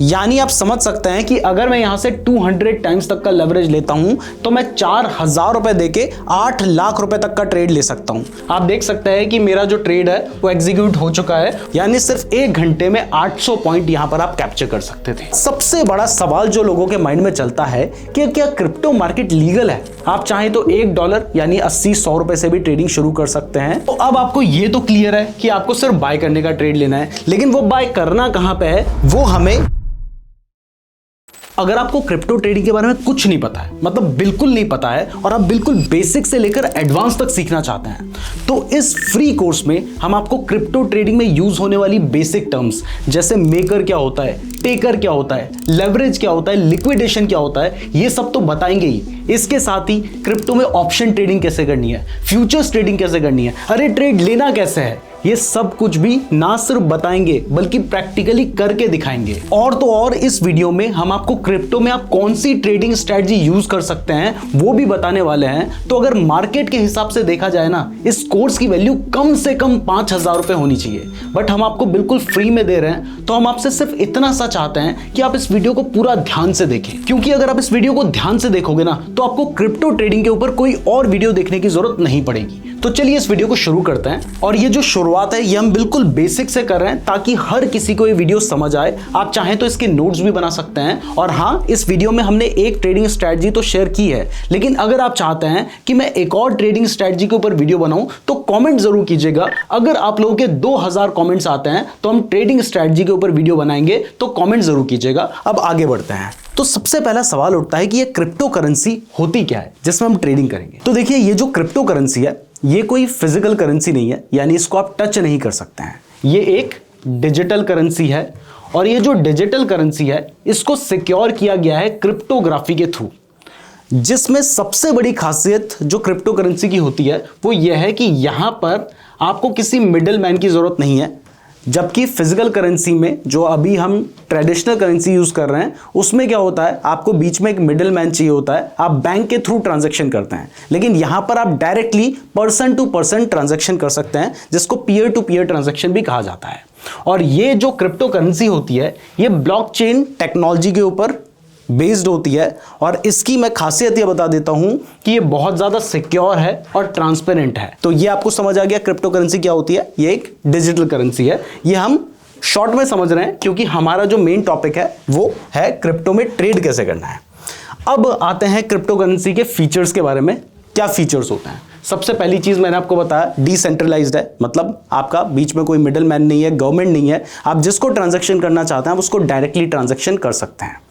यानी आप समझ सकते हैं कि अगर मैं यहां से 200 टाइम्स तक का लेवरेज लेता हूं तो मैं 4000 रुपए देके 8 लाख रुपए तक का ट्रेड ले सकता हूं। आप देख सकते हैं कि मेरा जो ट्रेड है वो एग्जीक्यूट हो चुका है, यानी सिर्फ 1 घंटे में 800 पॉइंट यहां पर आप कैप्चर कर सकते थे। सबसे बड़ा सवाल जो लोगों के माइंड में चलता है कि क्या क्रिप्टो मार्केट लीगल है? आप चाहें तो $1 यानी 80-100 रुपए से भी ट्रेडिंग शुरू कर सकते हैं। तो अब आपको ये तो क्लियर है कि आपको सिर्फ बाय करने का ट्रेड लेना है, लेकिन वो बाय करना कहां पे है वो हमें, अगर आपको क्रिप्टो ट्रेडिंग के बारे में कुछ नहीं पता है, मतलब बिल्कुल नहीं पता है, और आप बिल्कुल बेसिक से लेकर एडवांस तक सीखना चाहते हैं, तो इस फ्री कोर्स में हम आपको क्रिप्टो ट्रेडिंग में यूज होने वाली बेसिक टर्म्स जैसे मेकर क्या होता है, टेकर क्या होता है, लेवरेज क्या होता है, लिक्विडेशन क्या होता है, ये सब तो बताएंगे ही। इसके साथ ही क्रिप्टो में ऑप्शन ट्रेडिंग कैसे करनी है, फ्यूचर्स ट्रेडिंग कैसे करनी है, अरे ट्रेड लेना कैसे है, ये सब कुछ भी ना सिर्फ बताएंगे बल्कि प्रैक्टिकली करके दिखाएंगे। और तो और इस वीडियो में हम आपको क्रिप्टो में आप कौन सी ट्रेडिंग स्ट्रेटजी यूज कर सकते हैं वो भी बताने वाले हैं। तो अगर मार्केट के हिसाब से देखा जाए ना, इस कोर्स की वैल्यू कम से कम 5000 रुपए होनी चाहिए, बट हम आपको बिल्कुल फ्री में दे रहे हैं। तो हम आपसे सिर्फ इतना सा चाहते हैं कि आप इस वीडियो को पूरा ध्यान से देखें, क्योंकि अगर आप इस वीडियो को ध्यान से देखोगे ना तो आपको क्रिप्टो ट्रेडिंग के ऊपर कोई और वीडियो देखने की जरूरत नहीं पड़ेगी। तो चलिए इस वीडियो को शुरू करते हैं। और ये जो शुरुआत है ये हम बिल्कुल बेसिक से कर रहे हैं ताकि हर किसी को ये वीडियो समझ आए। आप चाहें तो इसके नोट्स भी बना सकते हैं। और हाँ, इस वीडियो में हमने एक ट्रेडिंग स्ट्रेटजी तो शेयर की है, लेकिन अगर आप चाहते हैं कि मैं एक और ट्रेडिंग स्ट्रेटजी के ऊपर वीडियो बनाऊं तो कमेंट जरूर कीजिएगा। अगर आप लोगों के 2000 कमेंट्स आते हैं तो हम ट्रेडिंग स्ट्रेटजी के ऊपर वीडियो बनाएंगे, तो कमेंट जरूर कीजिएगा। अब आगे बढ़ते हैं। तो सबसे पहला सवाल उठता है कि ये क्रिप्टो करेंसी होती क्या है जिसमें हम ट्रेडिंग करेंगे। तो देखिए, ये जो क्रिप्टो करेंसी है ये कोई फिजिकल करेंसी नहीं है, यानी इसको आप टच नहीं कर सकते हैं। ये एक डिजिटल करेंसी है, और ये जो डिजिटल करेंसी है इसको सिक्योर किया गया है क्रिप्टोग्राफी के थ्रू। जिसमें सबसे बड़ी खासियत जो क्रिप्टो करेंसी की होती है वो यह है कि यहां पर आपको किसी मिडिल मैन की जरूरत नहीं है, जबकि फिजिकल करेंसी में जो अभी हम ट्रेडिशनल करेंसी यूज कर रहे हैं उसमें क्या होता है, आपको बीच में एक मिडिल मैन चाहिए होता है, आप बैंक के थ्रू ट्रांजैक्शन करते हैं। लेकिन यहां पर आप directly person to person transaction कर सकते हैं, जिसको पीयर टू पीयर ट्रांजैक्शन भी कहा जाता है। और ये जो क्रिप्टो करेंसी होती है ये ब्लॉकचेन टेक्नोलॉजी के ऊपर बेस्ड होती है, और इसकी मैं खासियत ये बता देता हूं कि ये बहुत ज्यादा सिक्योर है और ट्रांसपेरेंट है। तो ये आपको समझ आ गया क्रिप्टो करेंसी क्या होती है। ये एक डिजिटल करेंसी है। ये हम शॉर्ट में समझ रहे हैं क्योंकि हमारा जो मेन टॉपिक है वो है क्रिप्टो में ट्रेड कैसे करना है। अब आते हैं क्रिप्टो करेंसी के फीचर्स के बारे में। क्या फीचर्स होते हैं? सबसे पहली चीज मैंने आपको बताया, डिसेंट्रलाइज्ड है, मतलब आपका बीच में कोई मिडिल मैन नहीं है, गवर्नमेंट नहीं है। आप जिसको ट्रांजैक्शन करना चाहते हैं आप उसको डायरेक्टली ट्रांजैक्शन कर सकते हैं।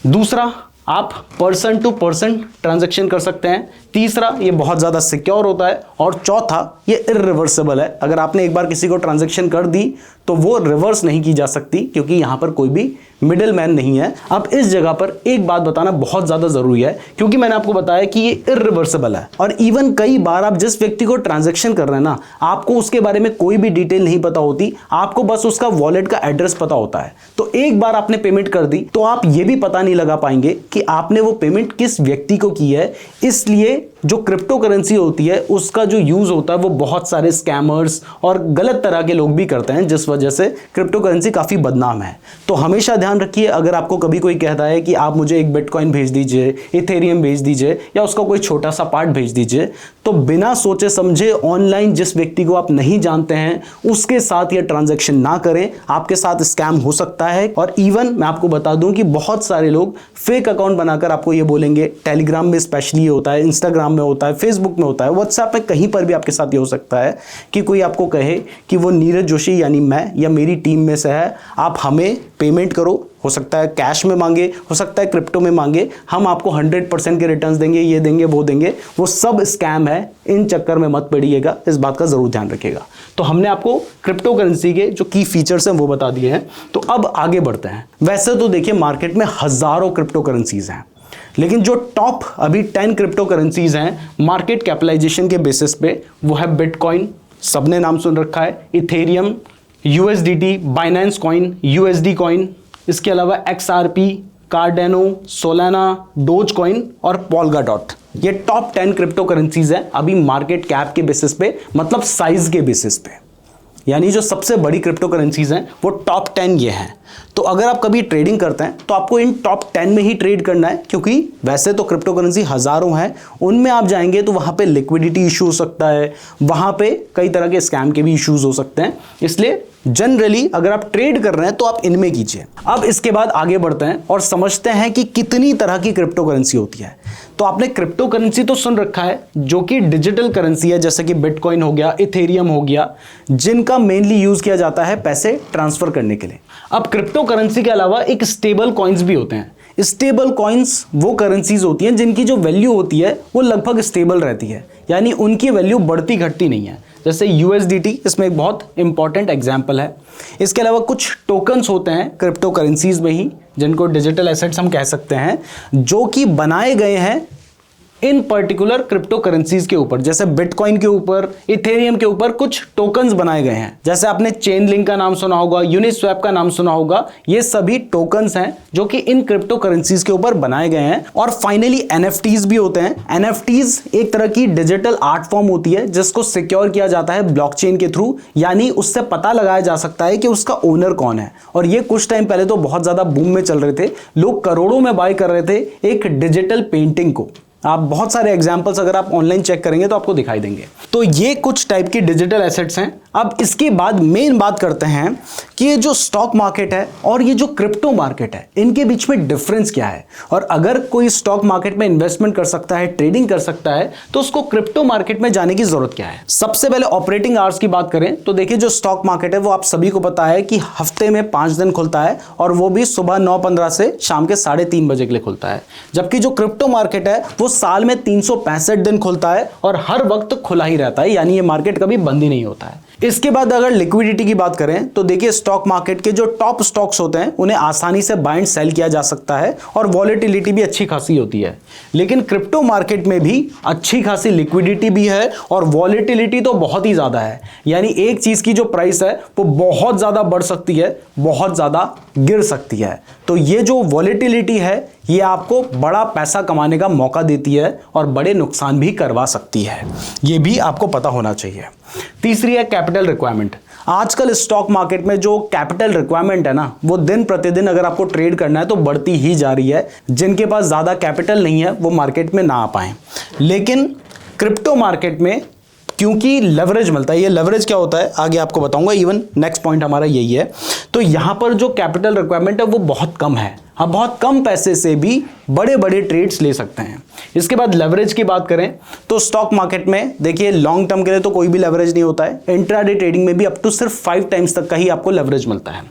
दूसरा, आप पर्सन टू पर्सन ट्रांजैक्शन कर सकते हैं। तीसरा, ये बहुत ज़्यादा सिक्योर होता है। और चौथा, ये इररिवर्सिबल है। अगर आपने एक बार किसी को ट्रांजैक्शन कर दी तो वो रिवर्स नहीं की जा सकती, क्योंकि यहां पर कोई भी मिडिल मैन नहीं है। अब इस जगह पर एक बात बताना बहुत ज़्यादा ज़रूरी है, क्योंकि मैंने आपको बताया कि ये इररिवर्सिबल है, और इवन कई बार आप जिस व्यक्ति को ट्रांजैक्शन कर रहे हैं ना, आपको उसके बारे में कोई भी डिटेल नहीं पता होती, आपको बस उसका वॉलेट का एड्रेस पता होता है। तो एक बार आपने पेमेंट कर दी तो आप ये भी पता नहीं लगा पाएंगे कि आपने वो पेमेंट किस व्यक्ति को की है। इसलिए जो क्रिप्टो करेंसी होती है उसका जो यूज होता है वो बहुत सारे स्कैमर्स और गलत तरह के लोग भी करते हैं, जिस वजह से क्रिप्टो करेंसी काफी बदनाम है। तो हमेशा ध्यान रखिए, अगर आपको कभी कोई कहता है कि आप मुझे एक बिटकॉइन भेज दीजिए, इथेरियम भेज दीजिए, या उसका कोई छोटा सा पार्ट भेज दीजिए, तो बिना सोचे समझे ऑनलाइन जिस व्यक्ति को आप नहीं जानते हैं उसके साथ ये ट्रांजैक्शन ना करें, आपके साथ स्कैम हो सकता है। और इवन मैं आपको बता दूं कि बहुत सारे लोग फेक अकाउंट बनाकर आपको ये बोलेंगे, टेलीग्राम में स्पेशली होता है, इंस्टाग्राम में होता है, फेसबुक में होता है, व्हाट्सएप में, कहीं पर भी आपके साथ ये हो सकता है कि कोई आपको कहे कि वो नीरज जोशी यानी मैं या मेरी टीम में से है, आप हमें पेमेंट करो। हो सकता है कैश में मांगे, हो सकता है क्रिप्टो में मांगे, हम आपको 100% के रिटर्न्स देंगे, ये देंगे वो देंगे। वो सब स्कैम है, इन चक्कर में मत पड़िएगा, इस बात का जरूर ध्यान रखिएगा। तो हमने आपको क्रिप्टो करेंसी के जो की फीचर्स हैं वो बता दिए हैं। तो अब आगे बढ़ते हैं। वैसे तो देखिए मार्केट में हजारों क्रिप्टो करेंसीज हैं, लेकिन जो टॉप अभी 10 क्रिप्टो करेंसीज हैं मार्केट कैपिटलाइजेशन के बेसिस पे, वो है बिटकॉइन, सबने नाम सुन रखा है, Ethereum, USDT, Binance coin, USD coin, इसके अलावा XRP, कार्डेनो, सोलाना, डोज कॉइन और पोल्गाडॉट। ये टॉप 10 क्रिप्टो करेंसीज हैं अभी मार्केट कैप के बेसिस पे, मतलब साइज के बेसिस पे। यानी जो सबसे बड़ी क्रिप्टो करेंसीज हैं वो टॉप 10 ये हैं। तो अगर आप कभी ट्रेडिंग करते हैं तो आपको इन टॉप 10 में ही ट्रेड करना है, क्योंकि वैसे तो क्रिप्टो करेंसी हजारों हैं, उनमें आप जाएंगे तो वहां पे लिक्विडिटी इशू हो सकता है, वहां पे कई तरह के स्कैम के भी इश्यूज हो सकते हैं। इसलिए जनरली अगर आप ट्रेड कर रहे हैं तो आप इनमें कीजिए। अब इसके बाद आगे बढ़ते हैं और समझते हैं कि कितनी तरह की क्रिप्टो करेंसी होती है। तो आपने क्रिप्टो करेंसी तो सुन रखा है जो कि डिजिटल करेंसी है, जैसे कि बिटकॉइन हो गया, इथेरियम हो गया, जिनका मेनली यूज किया जाता है पैसे ट्रांसफर करने के लिए। अब क्रिप्टो करेंसी के अलावा एक स्टेबल कॉइन्स भी होते हैं। स्टेबल कॉइन्स वो करेंसीज होती हैं जिनकी जो वैल्यू होती है वो लगभग स्टेबल रहती है, यानी उनकी वैल्यू बढ़ती घटती नहीं है, जैसे USDT इसमें एक बहुत इंपॉर्टेंट एग्जांपल है। इसके अलावा कुछ टोकन्स होते हैं क्रिप्टो करेंसीज में ही, जिनको डिजिटल एसेट्स हम कह सकते हैं, जो कि बनाए गए हैं इन पर्टिकुलर क्रिप्टो करेंसीज के ऊपर, जैसे बिटकॉइन के ऊपर, इथेरियम के ऊपर कुछ टोकन्स बनाए गए हैं। जैसे आपने चेन लिंक का नाम सुना होगा, यूनिस्वैप का नाम सुना होगा, ये सभी टोकन्स हैं जो कि इन क्रिप्टो करेंसीज के ऊपर बनाए गए हैं। और फाइनली NFTs भी होते हैं। NFTs एक तरह की डिजिटल आर्ट फॉर्म होती है जिसको सिक्योर किया जाता है ब्लॉकचेन के थ्रू, यानी उससे पता लगाया जा सकता है कि उसका ओनर कौन है। और ये कुछ टाइम पहले तो बहुत ज्यादा बूम में चल रहे थे, लोग करोड़ों में बाय कर रहे थे एक डिजिटल पेंटिंग को। आप बहुत सारे एग्जाम्पल्स अगर आप ऑनलाइन चेक करेंगे तो आपको दिखाई देंगे। तो ये कुछ टाइप की डिजिटल एसेट्स हैं। अब इसके बाद मेन बात करते हैं कि ये जो स्टॉक मार्केट है और ये जो क्रिप्टो मार्केट है, इनके बीच में डिफरेंस क्या है, और अगर कोई स्टॉक मार्केट में इन्वेस्टमेंट कर सकता है, ट्रेडिंग कर सकता है, तो उसको क्रिप्टो मार्केट में जाने की जरूरत क्या है। सबसे पहले ऑपरेटिंग आवर्स की बात करें तो देखिए, जो स्टॉक मार्केट है वो आप सभी को पता है कि हफ्ते में 5 दिन खुलता है, और वो भी सुबह 9:15 से शाम के 3:30 बजे के लिए खुलता है। जबकि जो क्रिप्टो मार्केट है वो साल में 365 दिन खुलता है और हर वक्त खुला ही रहता है, यानी ये मार्केट कभी बंद ही नहीं होता है। इसके बाद अगर लिक्विडिटी की बात करें तो देखिए, स्टॉक मार्केट के जो टॉप स्टॉक्स होते हैं उन्हें आसानी से बाय एंड सेल किया जा सकता है और वॉलेटिलिटी भी अच्छी खासी होती है। लेकिन क्रिप्टो मार्केट में भी अच्छी खासी लिक्विडिटी भी है और वॉलेटिलिटी तो बहुत ही ज्यादा है, यानी एक चीज की जो प्राइस है वो बहुत ज्यादा बढ़ सकती है, बहुत ज्यादा गिर सकती है। तो ये जो वॉलेटिलिटी है ये आपको बड़ा पैसा कमाने का मौका देती है और बड़े नुकसान भी करवा सकती है, ये भी आपको पता होना चाहिए। तीसरी है कैपिटल रिक्वायरमेंट। आजकल स्टॉक मार्केट में जो कैपिटल रिक्वायरमेंट है ना, वो दिन प्रतिदिन अगर आपको ट्रेड करना है तो बढ़ती ही जा रही है। जिनके पास ज्यादा कैपिटल नहीं है वो मार्केट में ना आ पाए। लेकिन क्रिप्टो मार्केट में क्योंकि लेवरेज मिलता है, ये लेवरेज क्या होता है आगे आपको बताऊंगा, इवन नेक्स्ट पॉइंट हमारा यही है। तो यहां पर जो कैपिटल रिक्वायरमेंट है वो बहुत कम है, आप बहुत कम पैसे से भी बड़े बड़े ट्रेड्स ले सकते हैं। इसके बाद लेवरेज की बात करें तो स्टॉक मार्केट में देखिए, लॉन्ग टर्म के लिए तो कोई भी लेवरेज नहीं होता है, इंट्राडे ट्रेडिंग में भी अप टू सिर्फ 5 टाइम्स तक का ही आपको लेवरेज मिलता है।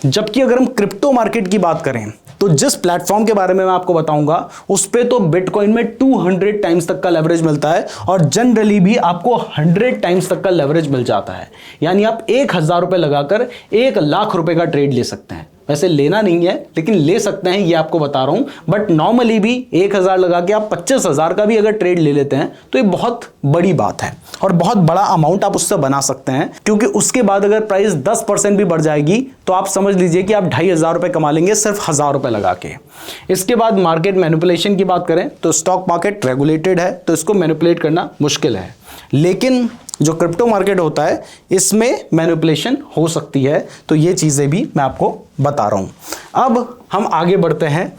जबकि अगर हम क्रिप्टो मार्केट की बात करें तो जिस प्लेटफॉर्म के बारे में मैं आपको बताऊंगा उस पे तो बिटकॉइन में 200 टाइम्स तक का लेवरेज मिलता है, और जनरली भी आपको 100 टाइम्स तक का लेवरेज मिल जाता है, यानी आप 1000 रुपए लगाकर 1 लाख रुपए का ट्रेड ले सकते हैं। वैसे लेना नहीं है लेकिन ले सकते हैं, ये आपको बता रहा हूं। बट नॉर्मली भी 1000 लगा के आप 25,000 का भी अगर ट्रेड ले लेते हैं तो ये बहुत बड़ी बात है और बहुत बड़ा अमाउंट आप उससे बना सकते हैं, क्योंकि उसके बाद अगर प्राइस 10% भी बढ़ जाएगी तो आप समझ लीजिए कि आप 2500 रुपए कमा लेंगे सिर्फ 1000 रुपए लगा के। इसके बाद मार्केट मैनिपुलेशन की बात करें तो स्टॉक मार्केट रेगुलेटेड है तो इसको मैनिपुलेट करना मुश्किल है, लेकिन जो क्रिप्टो मार्केट होता है इसमें मैनिपुलेशन हो सकती है। तो ये चीजें भी मैं आपको बता रहा हूं। अब हम आगे बढ़ते हैं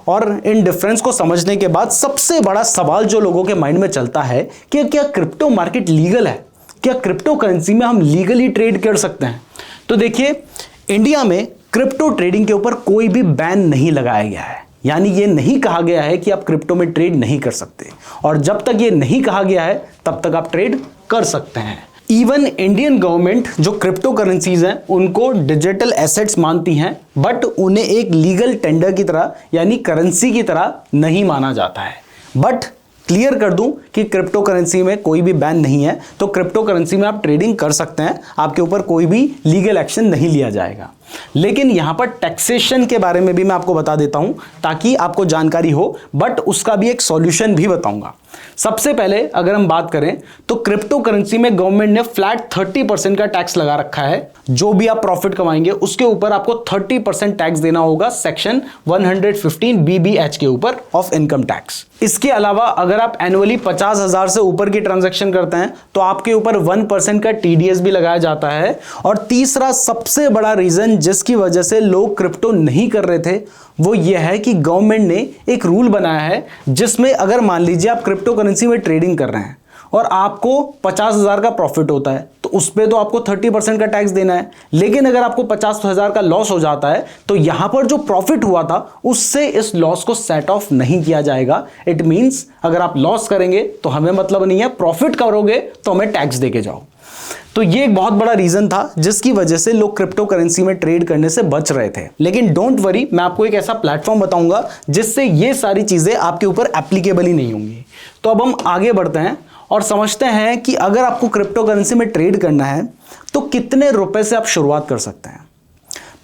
और इन डिफरेंस को समझने के बाद सबसे बड़ा सवाल जो लोगों के माइंड में चलता है कि क्या क्रिप्टो मार्केट लीगल है, क्या क्रिप्टो करेंसी में हम लीगली ट्रेड कर सकते हैं। तो देखिए, इंडिया में क्रिप्टो ट्रेडिंग के ऊपर कोई भी बैन नहीं लगाया गया है, यानी ये नहीं कहा गया है कि आप क्रिप्टो में ट्रेड नहीं कर सकते, और जब तक ये नहीं कहा गया है तब तक आप ट्रेड कर सकते हैं। इवन इंडियन गवर्नमेंट जो क्रिप्टो करेंसीज हैं उनको डिजिटल एसेट्स मानती हैं, बट उन्हें एक लीगल टेंडर की तरह यानी करेंसी की तरह नहीं माना जाता है। बट क्लियर कर दूं कि क्रिप्टो करेंसी में कोई भी बैन नहीं है, तो क्रिप्टो करेंसी में आप ट्रेडिंग कर सकते हैं, आपके ऊपर कोई भी लीगल एक्शन नहीं लिया जाएगा। लेकिन यहां पर टैक्सेशन के बारे में भी मैं आपको बता देता हूं ताकि आपको जानकारी हो, बट उसका भी एक सॉल्यूशन भी बताऊंगा। सबसे पहले अगर हम बात करें तो क्रिप्टो करेंसी में गवर्नमेंट ने फ्लैट 30% का टैक्स लगा रखा है। जो भी आप प्रॉफिट कमाएंगे उसके ऊपर आपको 30% टैक्स देना होगा सेक्शन 115 BBH के ऊपर ऑफ इनकम टैक्स। इसके अलावा अगर आप एनुअली 50,000 से ऊपर की ट्रांजैक्शन करते हैं तो आपके ऊपर 1% का TDS भी लगाया जाता है। और तीसरा सबसे बड़ा रीजन जिसकी वजह से लोग क्रिप्टो नहीं कर रहे थे वो यह है कि गवर्नमेंट ने एक रूल बनाया है जिसमें अगर मान लीजिए आप क्रिप्टो करेंसी में ट्रेडिंग कर रहे हैं और आपको 50,000 का प्रॉफिट होता है तो उस पे तो आपको 30% का टैक्स देना है। लेकिन अगर आपको 50,000 का लॉस हो जाता है तो यहां पर जो प्रॉफिट हुआ था उससे इस लॉस को सेट ऑफ नहीं किया जाएगा। इट मींस अगर आप लॉस करेंगे तो हमें मतलब नहीं है, प्रॉफिट करोगे तो हमें टैक्स देके जाओ। तो ये एक बहुत बड़ा रीजन था जिसकी वजह से लोग क्रिप्टो करेंसी में ट्रेड करने से बच रहे थे। लेकिन डोंट वरी, मैं आपको एक ऐसा प्लेटफॉर्म बताऊंगा जिससे ये सारी चीजें आपके ऊपर एप्लीकेबल ही नहीं होंगी। तो अब हम आगे बढ़ते हैं और समझते हैं कि अगर आपको क्रिप्टो करेंसी में ट्रेड करना है तो कितने रुपए से आप शुरुआत कर सकते हैं।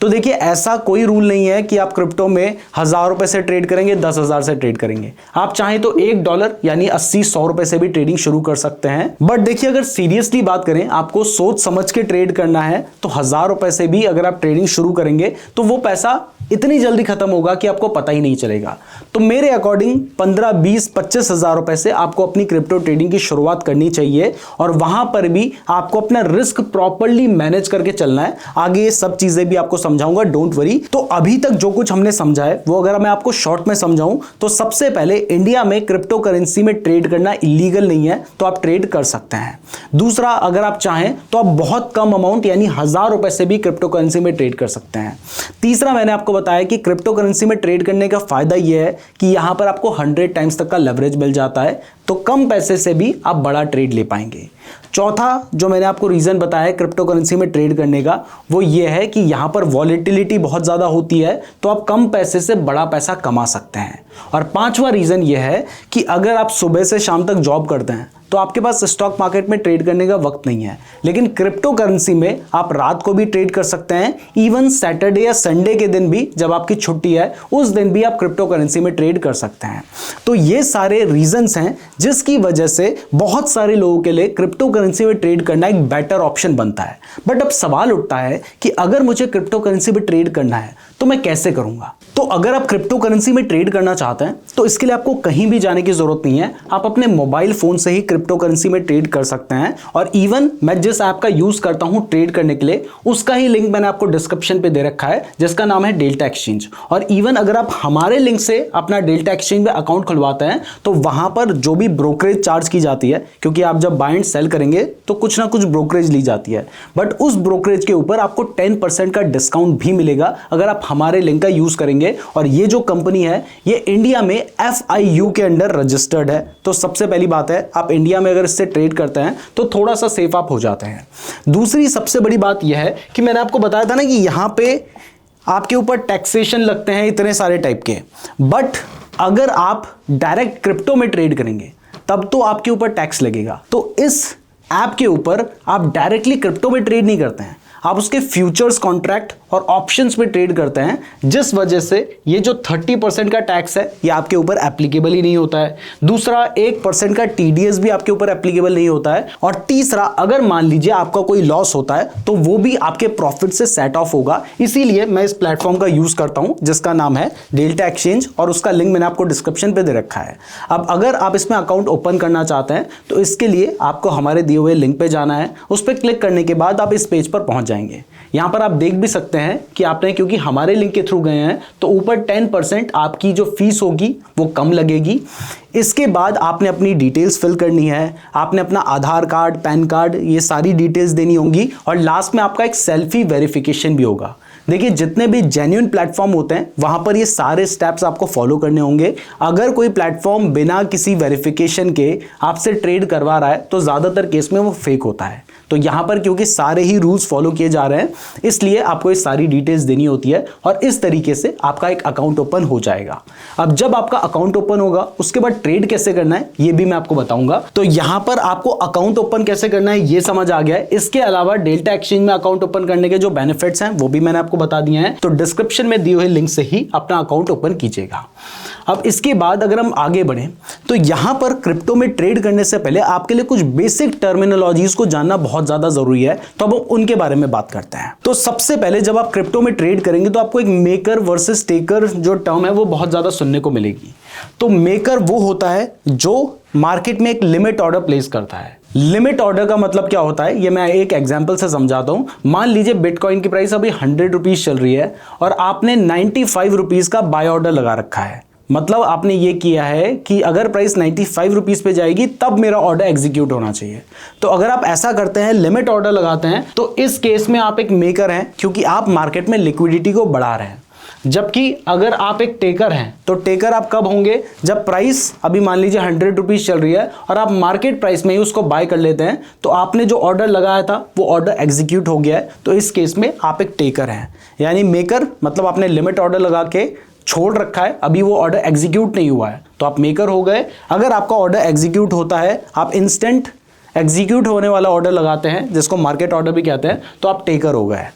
तो देखिए, ऐसा कोई रूल नहीं है कि आप क्रिप्टो में 1,000 रुपए से ट्रेड करेंगे, 10,000 से ट्रेड करेंगे। आप चाहें तो $1 यानी 80-100 रुपए से भी ट्रेडिंग शुरू कर सकते हैं। बट देखिए, अगर सीरियसली बात करें, आपको सोच समझ के ट्रेड करना है तो 1,000 रुपए से भी अगर आप ट्रेडिंग शुरू करेंगे तो वो पैसा इतनी जल्दी खत्म होगा कि आपको पता ही नहीं चलेगा। तो मेरे अकॉर्डिंग 15, 20, 25,000 रुपए से आपको अपनी क्रिप्टो ट्रेडिंग की शुरुआत करनी चाहिए और वहां पर भी आपको अपना रिस्क प्रॉपर्ली मैनेज करके चलना है। आगे ये सब चीजें भी आपको समझाऊंगा, डोंट वरी। तो अभी तक जो कुछ हमने समझा है वो अगर मैं आपको शॉर्ट में समझाऊं तो सबसे पहले इंडिया में क्रिप्टो करेंसी में ट्रेड करना इलीगल नहीं है, तो आप ट्रेड कर सकते हैं। दूसरा, अगर आप चाहें तो आप बहुत कम अमाउंट यानी 1,000 रुपए से भी क्रिप्टो करेंसी में ट्रेड कर सकते हैं। तीसरा, मैंने आपको बताया कि क्रिप्टो करेंसी में ट्रेड करने का फायदा यह है कि यहां पर आपको 100 टाइम्स तक का लेवरेज मिल जाता है, तो कम पैसे से भी आप बड़ा ट्रेड ले पाएंगे। चौथा जो मैंने आपको रीजन बताया है क्रिप्टो करेंसी में ट्रेड करने का वो ये है कि यहां पर वॉलेटिलिटी बहुत ज्यादा होती है, तो आप कम पैसे से बड़ा पैसा कमा सकते हैं। और पांचवा रीजन ये है कि अगर आप सुबह से शाम तक जॉब करते हैं तो आपके पास स्टॉक मार्केट में ट्रेड करने का वक्त नहीं है, लेकिन क्रिप्टो करेंसी में आप रात को भी ट्रेड कर सकते हैं। इवन सैटरडे या संडे के दिन भी जब आपकी छुट्टी है उस दिन भी आप क्रिप्टो करेंसी में ट्रेड कर सकते हैं। तो ये सारे रीजंस हैं जिसकी वजह से बहुत सारे लोगों के लिए क्रिप्टो करेंसी में ट्रेड करना एक बेटर ऑप्शन बनता है। बट अब सवाल उठता है कि अगर मुझे क्रिप्टो करेंसी में ट्रेड करना है तो मैं कैसे करूंगा। तो अगर आप क्रिप्टो करेंसी में ट्रेड करना चाहते हैं तो इसके लिए आपको कहीं भी जाने की जरूरत नहीं है, आप अपने मोबाइल फोन से ही क्रिप्टो करेंसी में ट्रेड कर सकते हैं। और इवन मैं जिस ऐप का यूज करता हूं ट्रेड करने के लिए उसका ही लिंक मैंने आपको डिस्क्रिप्शन पे दे रखा है जिसका नाम है डेल्टा एक्सचेंज। और इवन अगर आप हमारे लिंक से अपना डेल्टा एक्सचेंज में अकाउंट खुलवाते हैं तो वहां पर जो भी ब्रोकरेज चार्ज की जाती है, क्योंकि आप जब बाय एंड सेल करेंगे तो कुछ ना कुछ ब्रोकरेज ली जाती है, बट उस ब्रोकरेज के ऊपर आपको 10% का डिस्काउंट भी मिलेगा अगर आप हमारे लिंक का यूज करेंगे। और ये जो कंपनी है ये इंडिया में FIU के अंडर रजिस्टर्ड है। तो सबसे पहली बात है, आप इंडिया में अगर इससे ट्रेड करते हैं तो थोड़ा सा सेफ आप हो जाते हैं। दूसरी सबसे बड़ी बात यह है कि मैंने आपको बताया था ना कि यहां पे आपके ऊपर टैक्सेशन लगते हैं इतने सारे टाइप के, बट अगर आप डायरेक्ट क्रिप्टो में ट्रेड करेंगे तब तो आपके ऊपर टैक्स लगेगा। तो इस ऐप के ऊपर आप डायरेक्टली क्रिप्टो में ट्रेड नहीं करते हैं, आप उसके फ्यूचर्स कॉन्ट्रैक्ट और ऑप्शंस पे ट्रेड करते हैं, जिस वजह से ये जो 30% का टैक्स है ये आपके ऊपर एप्लीकेबल ही नहीं होता है। दूसरा, 1% का TDS भी आपके ऊपर एप्लीकेबल नहीं होता है। और तीसरा, अगर मान लीजिए आपका कोई लॉस होता है तो वो भी आपके प्रॉफिट से सेट ऑफ होगा। इसीलिए मैं इस प्लेटफॉर्म का यूज करता हूं जिसका नाम है डेल्टा एक्सचेंज और उसका लिंक मैंने आपको डिस्क्रिप्शन पे दे रखा है। अब अगर आप इसमें अकाउंट ओपन करना चाहते हैं तो इसके लिए आपको हमारे दिए हुए लिंक पे जाना है, उस पर क्लिक करने के बाद आप इस पेज पर पहुंच जाएंगे। यहां पर आप देख भी सकते हैं कि आपने क्योंकि हमारे लिंक के थ्रू गए हैं तो ऊपर 10% आपकी जो फीस होगी वो कम लगेगी। इसके बाद आपने अपनी डिटेल्स फिल करनी है, आपने अपना आधार कार्ड, पैन कार्ड, ये सारी डिटेल्स देनी होंगी और लास्ट में आपका एक सेल्फी वेरिफिकेशन भी होगा। देखिए, जितने भी जेन्युइन प्लेटफॉर्म होते हैं वहां पर ये सारे स्टेप्स आपको फॉलो करने होंगे। अगर कोई प्लेटफॉर्म बिना किसी वेरिफिकेशन के आपसे ट्रेड करवा रहा है तो ज्यादातर केस में वो फेक होता है। तो यहां पर क्योंकि सारे ही रूल्स फॉलो किए जा रहे हैं इसलिए आपको ये सारी डिटेल्स देनी होती है और इस तरीके से आपका एक अकाउंट ओपन हो जाएगा। अब जब आपका अकाउंट ओपन होगा उसके बाद ट्रेड कैसे करना है ये भी मैं आपको बताऊंगा। तो यहां पर आपको अकाउंट ओपन कैसे करना है ये समझ आ गया है। इसके अलावा डेल्टा एक्सचेंज में अकाउंट ओपन करने के जो बेनिफिट्स हैं वो भी मैंने आपको आपको बता दिए हैं, तो डिस्क्रिप्शन में दिए हुए लिंक से ही अपना अकाउंट ओपन कीजिएगा। अब इसके बाद अगर हम आगे बढ़ें तो यहां पर क्रिप्टो में ट्रेड करने से पहले आपके लिए कुछ बेसिक टर्मिनोलॉजीज को जानना बहुत ज्यादा जरूरी है, तो अब उनके बारे में बात करते हैं। तो सबसे पहले जब आप क्रिप्टो में ट्रेड करेंगे तो आपको एक मेकर वर्सेस टेकर जो टर्म है वो बहुत ज्यादा सुनने को मिलेगी। तो मेकर वो होता है जो मार्केट में एक लिमिट ऑर्डर प्लेस करता है। लिमिट ऑर्डर का मतलब क्या होता है, ये मैं एक एग्जांपल से समझाता हूं। मान लीजिए बिटकॉइन की प्राइस अभी 100 रुपीज चल रही है और आपने 95 रुपीज का बाय ऑर्डर लगा रखा है। मतलब आपने ये किया है कि अगर प्राइस 95 रुपीज पे जाएगी तब मेरा ऑर्डर एग्जीक्यूट होना चाहिए। तो अगर आप ऐसा करते हैं, लिमिट ऑर्डर लगाते हैं, तो इस केस में आप एक मेकर हैं, क्योंकि आप मार्केट में लिक्विडिटी को बढ़ा रहे हैं। जबकि अगर आप एक टेकर हैं, तो टेकर आप कब होंगे, जब प्राइस अभी मान लीजिए 100 रुपीज चल रही है और आप मार्केट प्राइस में ही उसको बाय कर लेते हैं, तो आपने जो ऑर्डर लगाया था वो ऑर्डर एग्जीक्यूट हो गया है, तो इस केस में आप एक टेकर हैं। यानी मेकर मतलब आपने लिमिट ऑर्डर लगा के छोड़ रखा है, अभी वो ऑर्डर एग्जीक्यूट नहीं हुआ है, तो आप मेकर हो गए। अगर आपका ऑर्डर एग्जीक्यूट होता है, आप इंस्टेंट एग्जीक्यूट होने वाला ऑर्डर लगाते हैं जिसको मार्केट ऑर्डर भी कहते हैं, तो आप टेकर हो गए।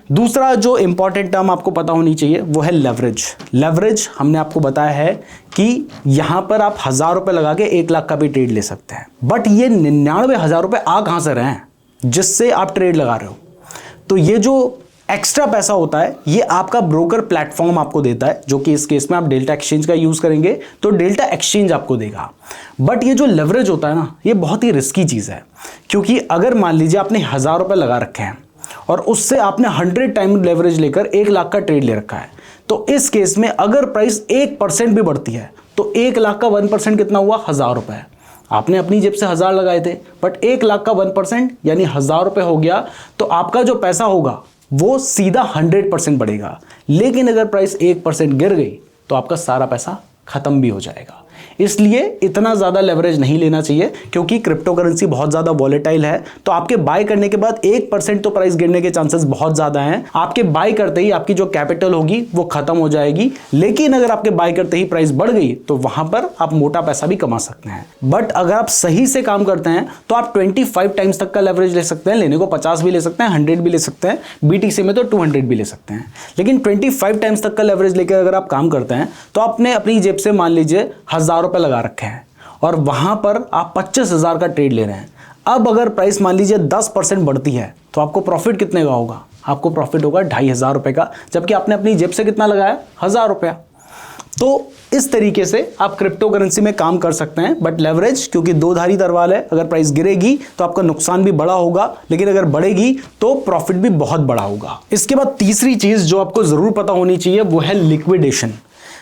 दूसरा जो इंपॉर्टेंट टर्म आपको पता होनी चाहिए वो है लेवरेज। लेवरेज हमने आपको बताया है कि यहां पर आप 1000 रुपए लगा के 1 लाख का भी ट्रेड ले सकते हैं। बट ये 99,000 रुपए आ कहां से रहे हैं जिससे आप ट्रेड लगा रहे हो? तो ये जो एक्स्ट्रा पैसा होता है ये आपका ब्रोकर प्लेटफॉर्म आपको देता है, जो कि इस केस में आप डेल्टा एक्सचेंज का यूज करेंगे तो डेल्टा एक्सचेंज आपको देगा। बट ये जो लेवरेज होता है ना, ये बहुत ही रिस्की चीज है, क्योंकि अगर मान लीजिए आपने 1000 रुपए लगा रखे हैं और उससे आपने 100 टाइम लेवरेज लेकर 1 लाख का ट्रेड ले रखा है, तो इस केस में अगर प्राइस 1% भी बढ़ती है तो 1 लाख का 1% कितना हुआ, 1000 रुपए। आपने अपनी जेब से 1000 लगाए थे, बट 1 लाख का 1% यानी 1000 रुपए हो गया, तो आपका जो पैसा होगा वो सीधा 100% बढ़ेगा। लेकिन अगर प्राइस 1% गिर गई तो आपका सारा पैसा खत्म भी हो जाएगा। इसलिए इतना ज़्यादा लेवरेज नहीं लेना चाहिए, क्योंकि क्रिप्टो करेंसी बहुत ज़्यादा वॉलेटाइल है। तो आपके बाय करने के बाद 1% तो प्राइस गिरने के चांसेस बहुत ज़्यादा हैं। आपके बाय करते ही आपकी जो कैपिटल होगी वो खत्म हो जाएगी। लेकिन अगर आपके बाय करते ही प्राइस बढ़ गई तो वहां पर आप मोटा पैसा भी कमा सकते हैं। बट अगर आप सही से काम करते हैं तो आप 25 टाइम्स तक का लेवरेज ले सकते हैं। लेने को 50 भी ले सकते हैं, 100 भी ले सकते हैं, BTC में तो 200 भी ले सकते हैं। लेकिन 25 टाइम्स तक का लेवरेज लेकर अगर आप काम करते हैं तो आपने अपनी जेब से मान लीजिए 1000 रुपए लगा रखे हैं और वहां पर आप 25,000 का ट्रेड ले रहे हैं। अब अगर प्राइस मान लीजिए 10% बढ़ती है तो आपको प्रॉफिट कितने का होगा? आपको प्रॉफिट होगा 2500 रुपए का, जबकि आपने अपनी जेब से कितना लगाया? 1000 रुपया। तो इस तरीके से आप क्रिप्टो करेंसी में काम कर सकते हैं। बट लेवरेज क्योंकि दो धारी तलवार है, अगर प्राइस गिरेगी तो आपका नुकसान भी बड़ा होगा, लेकिन अगर बढ़ेगी तो प्रॉफिट भी बहुत बड़ा होगा। इसके बाद तीसरी चीज जो आपको जरूर पता होनी चाहिए वो है लिक्विडेशन।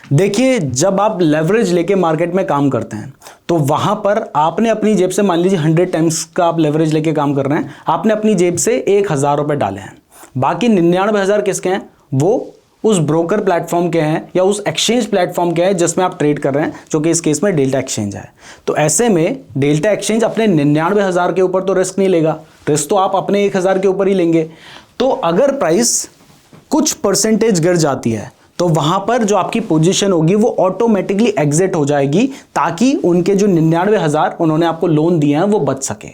देखिए, जब आप लेवरेज लेके मार्केट में काम करते हैं तो वहां पर आपने अपनी जेब से मान लीजिए 100 टाइम्स का आप लेवरेज लेके काम कर रहे हैं, आपने अपनी जेब से 1000 रुपए डाले हैं, बाकी 99,000 किसके हैं? वो उस ब्रोकर प्लेटफॉर्म के हैं या उस एक्सचेंज प्लेटफॉर्म के हैं जिसमें आप ट्रेड कर रहे हैं, जो कि इस केस में डेल्टा एक्सचेंज है। तो ऐसे में डेल्टा एक्सचेंज अपने 99,000 के ऊपर तो रिस्क नहीं लेगा, रिस्क तो आप अपने 1000 के ऊपर ही लेंगे। तो अगर प्राइस कुछ परसेंटेज गिर जाती है तो वहां पर जो आपकी पोजीशन होगी वो ऑटोमेटिकली एग्जिट हो जाएगी, ताकि उनके जो 99,000 उन्होंने आपको लोन दिए हैं वो बच सके।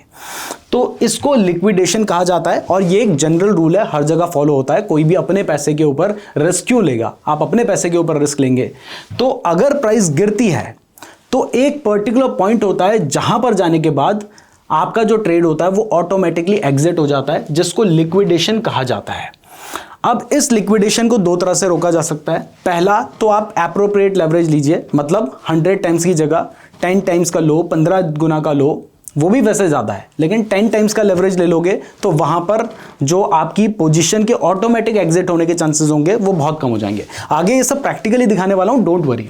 तो इसको लिक्विडेशन कहा जाता है और ये एक जनरल रूल है, हर जगह फॉलो होता है। कोई भी अपने पैसे के ऊपर रिस्क क्यों लेगा? आप अपने पैसे के ऊपर रिस्क लेंगे। तो अगर प्राइस गिरती है तो एक पर्टिकुलर पॉइंट होता है जहां पर जाने के बाद आपका जो ट्रेड होता है वो ऑटोमेटिकली एग्जिट हो जाता है, जिसको लिक्विडेशन कहा जाता है। अब इस लिक्विडेशन को दो तरह से रोका जा सकता है। पहला तो आप एप्रोप्रिएट लेवरेज लीजिए, मतलब 100 टाइम्स की जगह 10 टाइम्स का लो, 15 गुना का लो, वो भी वैसे ज़्यादा है, लेकिन 10 टाइम्स का लेवरेज ले लोगे तो वहां पर जो आपकी पोजीशन के ऑटोमेटिक एग्जिट होने के चांसेस होंगे वो बहुत कम हो जाएंगे। आगे ये सब प्रैक्टिकली दिखाने वाला हूं, डोंट वरी।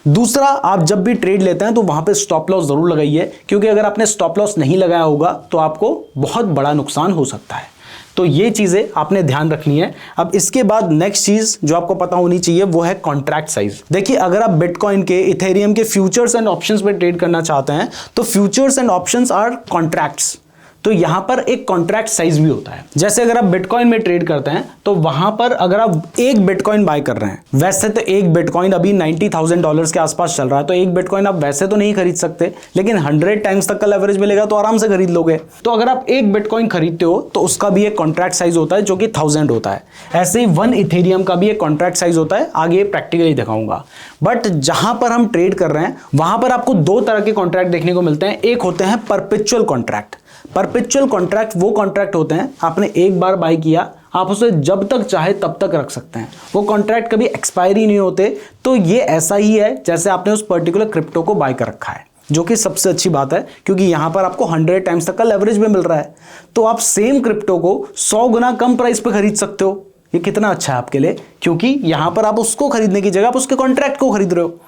दूसरा, आप जब भी ट्रेड लेते हैं तो वहां पे स्टॉप लॉस जरूर लगाइए, क्योंकि अगर आपने स्टॉप लॉस नहीं लगाया होगा तो आपको बहुत बड़ा नुकसान हो सकता है। तो ये चीजें आपने ध्यान रखनी है। अब इसके बाद नेक्स्ट चीज जो आपको पता होनी चाहिए वो है कॉन्ट्रैक्ट साइज। देखिए, अगर आप बिटकॉइन के, इथेरियम के फ्यूचर्स एंड ऑप्शंस पे ट्रेड करना चाहते हैं तो futures and options are contracts. तो यहां पर एक कॉन्ट्रैक्ट साइज भी होता है। जैसे अगर आप बिटकॉइन में ट्रेड करते हैं तो वहां पर अगर आप एक बिटकॉइन बाय कर रहे हैं, वैसे तो एक बिटकॉइन अभी $90,000 के आसपास चल रहा है, तो एक बिटकॉइन आप वैसे तो नहीं खरीद सकते, लेकिन 100 टाइम्स तक का लेवरेज मिलेगा तो आराम से खरीद लोगे। तो अगर आप एक बिटकॉइन खरीदते हो तो उसका भी एक कॉन्ट्रैक्ट साइज होता है जो कि 1000 होता है। ऐसे ही 1 इथेरियम का भी एक कॉन्ट्रैक्ट साइज होता है, आगे प्रैक्टिकली दिखाऊंगा। बट जहां पर हम ट्रेड कर रहे हैं वहां पर आपको दो तरह के कॉन्ट्रैक्ट देखने को मिलते हैं। एक होते हैं परपेचुअल कॉन्ट्रैक्ट। परपेचुअल कॉन्ट्रैक्ट वो कॉन्ट्रैक्ट होते हैं, आपने एक बार बाय किया, आप उसे जब तक चाहे तब तक रख सकते हैं, वो कॉन्ट्रैक्ट कभी एक्सपायरी नहीं होते। तो ये ऐसा ही है जैसे आपने उस पर्टिकुलर क्रिप्टो को बाय कर रखा है, जो कि सबसे अच्छी बात है क्योंकि यहां पर आपको 100 टाइम्स तक का लेवरेज भी मिल रहा है। तो आप सेम क्रिप्टो को 100 गुना कम प्राइस पे खरीद सकते हो। ये कितना अच्छा है आपके लिए, क्योंकि यहां पर आप उसको खरीदने की जगह आप उसके कॉन्ट्रैक्ट को खरीद रहे हो।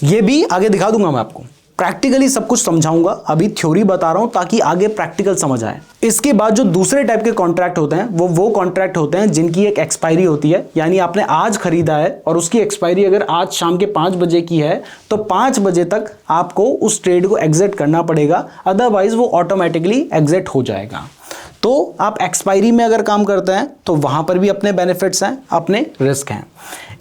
ये भी आगे दिखा दूंगा मैं आपको, प्रैक्टिकली सब कुछ समझाऊंगा। अभी थ्योरी बता रहा हूं ताकि आगे प्रैक्टिकल समझ आए। इसके बाद जो दूसरे टाइप के कॉन्ट्रैक्ट होते हैं वो कॉन्ट्रैक्ट होते हैं जिनकी एक एक्सपायरी होती है, यानी आपने आज खरीदा है और उसकी एक्सपायरी अगर आज शाम के 5 बजे की है तो 5 बजे तक आपको उस ट्रेड को एग्जिट करना पड़ेगा, अदरवाइज वो ऑटोमेटिकली एग्जिट हो जाएगा। तो आप एक्सपायरी में अगर काम करते हैं तो वहां पर भी अपने बेनिफिट्स हैं, अपने रिस्क हैं।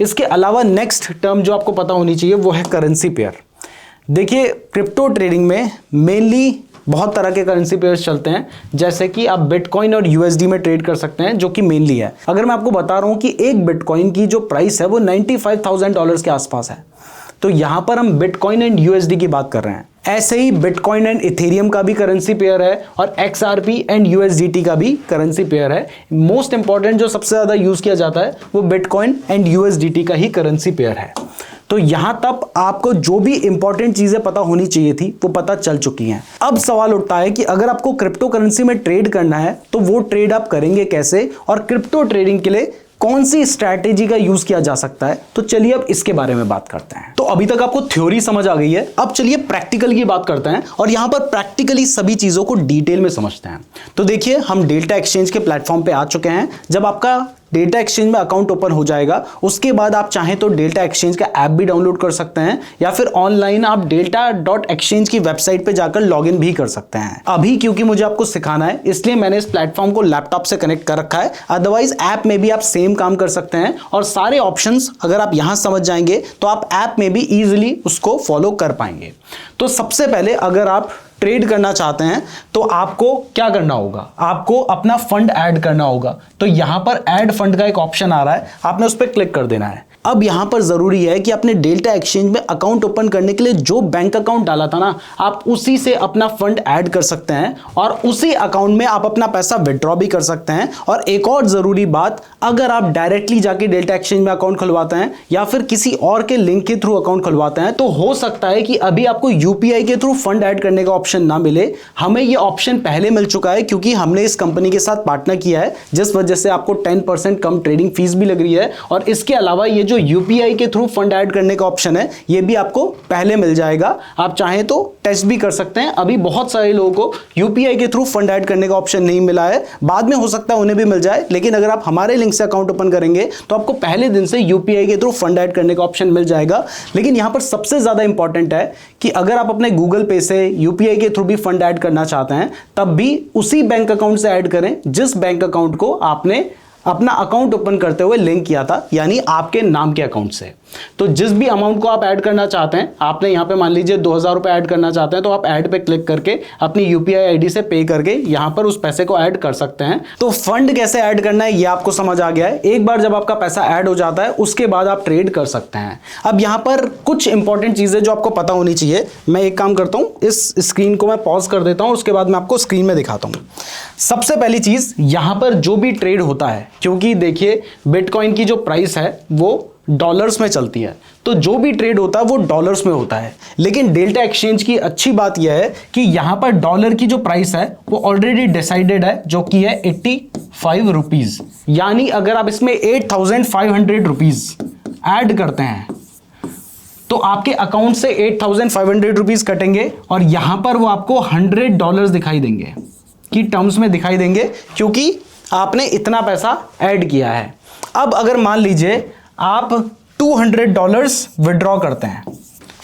इसके अलावा नेक्स्ट टर्म जो आपको पता होनी चाहिए वो है करेंसी पेयर। देखिए, क्रिप्टो ट्रेडिंग में मेनली बहुत तरह के करेंसी पेयर्स चलते हैं, जैसे कि आप बिटकॉइन और यूएसडी में ट्रेड कर सकते हैं, जो कि मेनली है। अगर मैं आपको बता रहा हूं कि एक बिटकॉइन की जो प्राइस है वो $95,000 के आसपास है, तो यहां पर हम बिटकॉइन एंड यूएसडी की बात कर रहे हैं। ऐसे ही बिटकॉइन एंड इथेरियम का भी करेंसी पेयर है और XRP एंड USDT का भी करेंसी पेयर है। मोस्ट इंपॉर्टेंट जो सबसे ज्यादा यूज किया जाता है वो बिटकॉइन एंड USDT का ही करेंसी पेयर है। तो यहां तक आपको जो भी इंपॉर्टेंट चीजें पता होनी चाहिए थी वो पता चल चुकी हैं। अब सवाल उठता है कि अगर आपको क्रिप्टो करेंसी में ट्रेड करना है तो वो ट्रेड आप करेंगे कैसे, और क्रिप्टो ट्रेडिंग के लिए कौन सी स्ट्रैटेजी का यूज किया जा सकता है। तो चलिए अब इसके बारे में बात करते हैं। तो अभी तक आपको थ्योरी समझ आ गई है, अब चलिए प्रैक्टिकल की बात करते हैं और यहां पर प्रैक्टिकली सभी चीजों को डिटेल में समझते हैं। तो देखिए, हम डेल्टा एक्सचेंज के प्लेटफॉर्म पे आ चुके हैं। जब आपका डेल्टा एक्सचेंज में अकाउंट ओपन हो जाएगा उसके बाद आप चाहें तो डेल्टा एक्सचेंज का ऐप भी डाउनलोड कर सकते हैं, या फिर ऑनलाइन आप delta.exchange की वेबसाइट पे जाकर लॉगिन भी कर सकते हैं। अभी क्योंकि मुझे आपको सिखाना है इसलिए मैंने इस प्लेटफॉर्म को लैपटॉप से कनेक्ट कर रखा है, अदरवाइज ऐप में भी आप सेम काम कर सकते हैं और सारे ऑप्शंस अगर आप यहां समझ जाएंगे तो आप ऐप में भी इजीली उसको फॉलो कर पाएंगे। तो सबसे पहले अगर आप ट्रेड करना चाहते हैं तो आपको क्या करना होगा, आपको अपना फंड ऐड करना होगा। तो यहां पर ऐड फंड का एक ऑप्शन आ रहा है, आपने उस पर क्लिक कर देना है। अब यहां पर जरूरी है कि आपने डेल्टा एक्सचेंज में अकाउंट ओपन करने के लिए जो बैंक अकाउंट डाला था ना, आप उसी से अपना फंड ऐड कर सकते हैं और उसी अकाउंट में आप अपना पैसा विड्रॉ भी कर सकते हैं। और एक और जरूरी बात, अगर आप डायरेक्टली जाके डेल्टा एक्सचेंज में अकाउंट खुलवाते हैं या फिर किसी और के लिंक के थ्रू अकाउंट खुलवाते हैं तो हो सकता है कि अभी आपको यूपीआई के थ्रू फंड ऐड करने का ऑप्शन ना मिले। हमें यह ऑप्शन पहले मिल चुका है क्योंकि हमने इस कंपनी के साथ पार्टनर किया है, जिस वजह से आपको 10% कम ट्रेडिंग फीस भी लग रही है। और इसके अलावा ये जो यूपीआई के थ्रू फंड ऐड करने का ऑप्शन है ये भी आपको पहले मिल जाएगा। आप चाहें तो टेस्ट भी कर सकते हैं। अभी बहुत सारे लोगों को यूपीआई के थ्रू फंड ऐड करने का ऑप्शन नहीं मिला है, बाद में हो सकता है उन्हें भी मिल जाए, लेकिन अगर आप हमारे लिंक से अकाउंट ओपन करेंगे तो आपको पहले दिन से यूपीआई के थ्रू फंड ऐड करने का ऑप्शन मिल जाएगा। लेकिन यहां पर सबसे ज्यादा इंपॉर्टेंट है कि अगर आप अपने गूगल पे से यूपीआई के थ्रू भी फंड ऐड करना चाहते हैं तब भी उसी बैंक अकाउंट से ऐड करें जिस बैंक अकाउंट को आपने अपना अकाउंट ओपन करते हुए लिंक किया था, यानी आपके नाम के अकाउंट से। तो जिस भी अमाउंट को आप ऐड करना चाहते हैं, आपने यहां पे मान लीजिए 2000 रुपए ऐड करना चाहते हैं तो आप ऐड पे क्लिक करके अपनी यूपीआई आईडी से पे करके यहां पर उस पैसे को ऐड कर सकते हैं। तो फंड कैसे ऐड करना है ये आपको समझ आ गया है। एक बार जब आपका पैसा ऐड हो जाता है उसके बाद आप ट्रेड कर सकते हैं। अब यहां पर कुछ इंपॉर्टेंट चीजें जो आपको पता होनी चाहिए, मैं एक काम करता हूं, इस स्क्रीन को मैं पॉज कर देता हूं, उसके बाद मैं आपको स्क्रीन में दिखाता हूं। सबसे पहली चीज, यहां पर जो भी ट्रेड होता है, क्योंकि देखिए बिटकॉइन की जो प्राइस है वो डॉलर्स में चलती है, तो जो भी ट्रेड होता है वो डॉलर्स में होता है। लेकिन डेल्टा एक्सचेंज की अच्छी बात यह है कि यहां पर डॉलर की जो प्राइस है वो ऑलरेडी डिसाइडेड है, जो कि है 85 रुपीज। यानी अगर आप इसमें 8500 रुपीज ऐड करते हैं तो आपके अकाउंट से 8500 रुपीज कटेंगे और यहां पर वो आपको $100 दिखाई देंगे, की टर्म्स में दिखाई देंगे, क्योंकि आपने इतना पैसा ऐड किया है। अब अगर मान लीजिए आप $200 विड्रॉ करते हैं,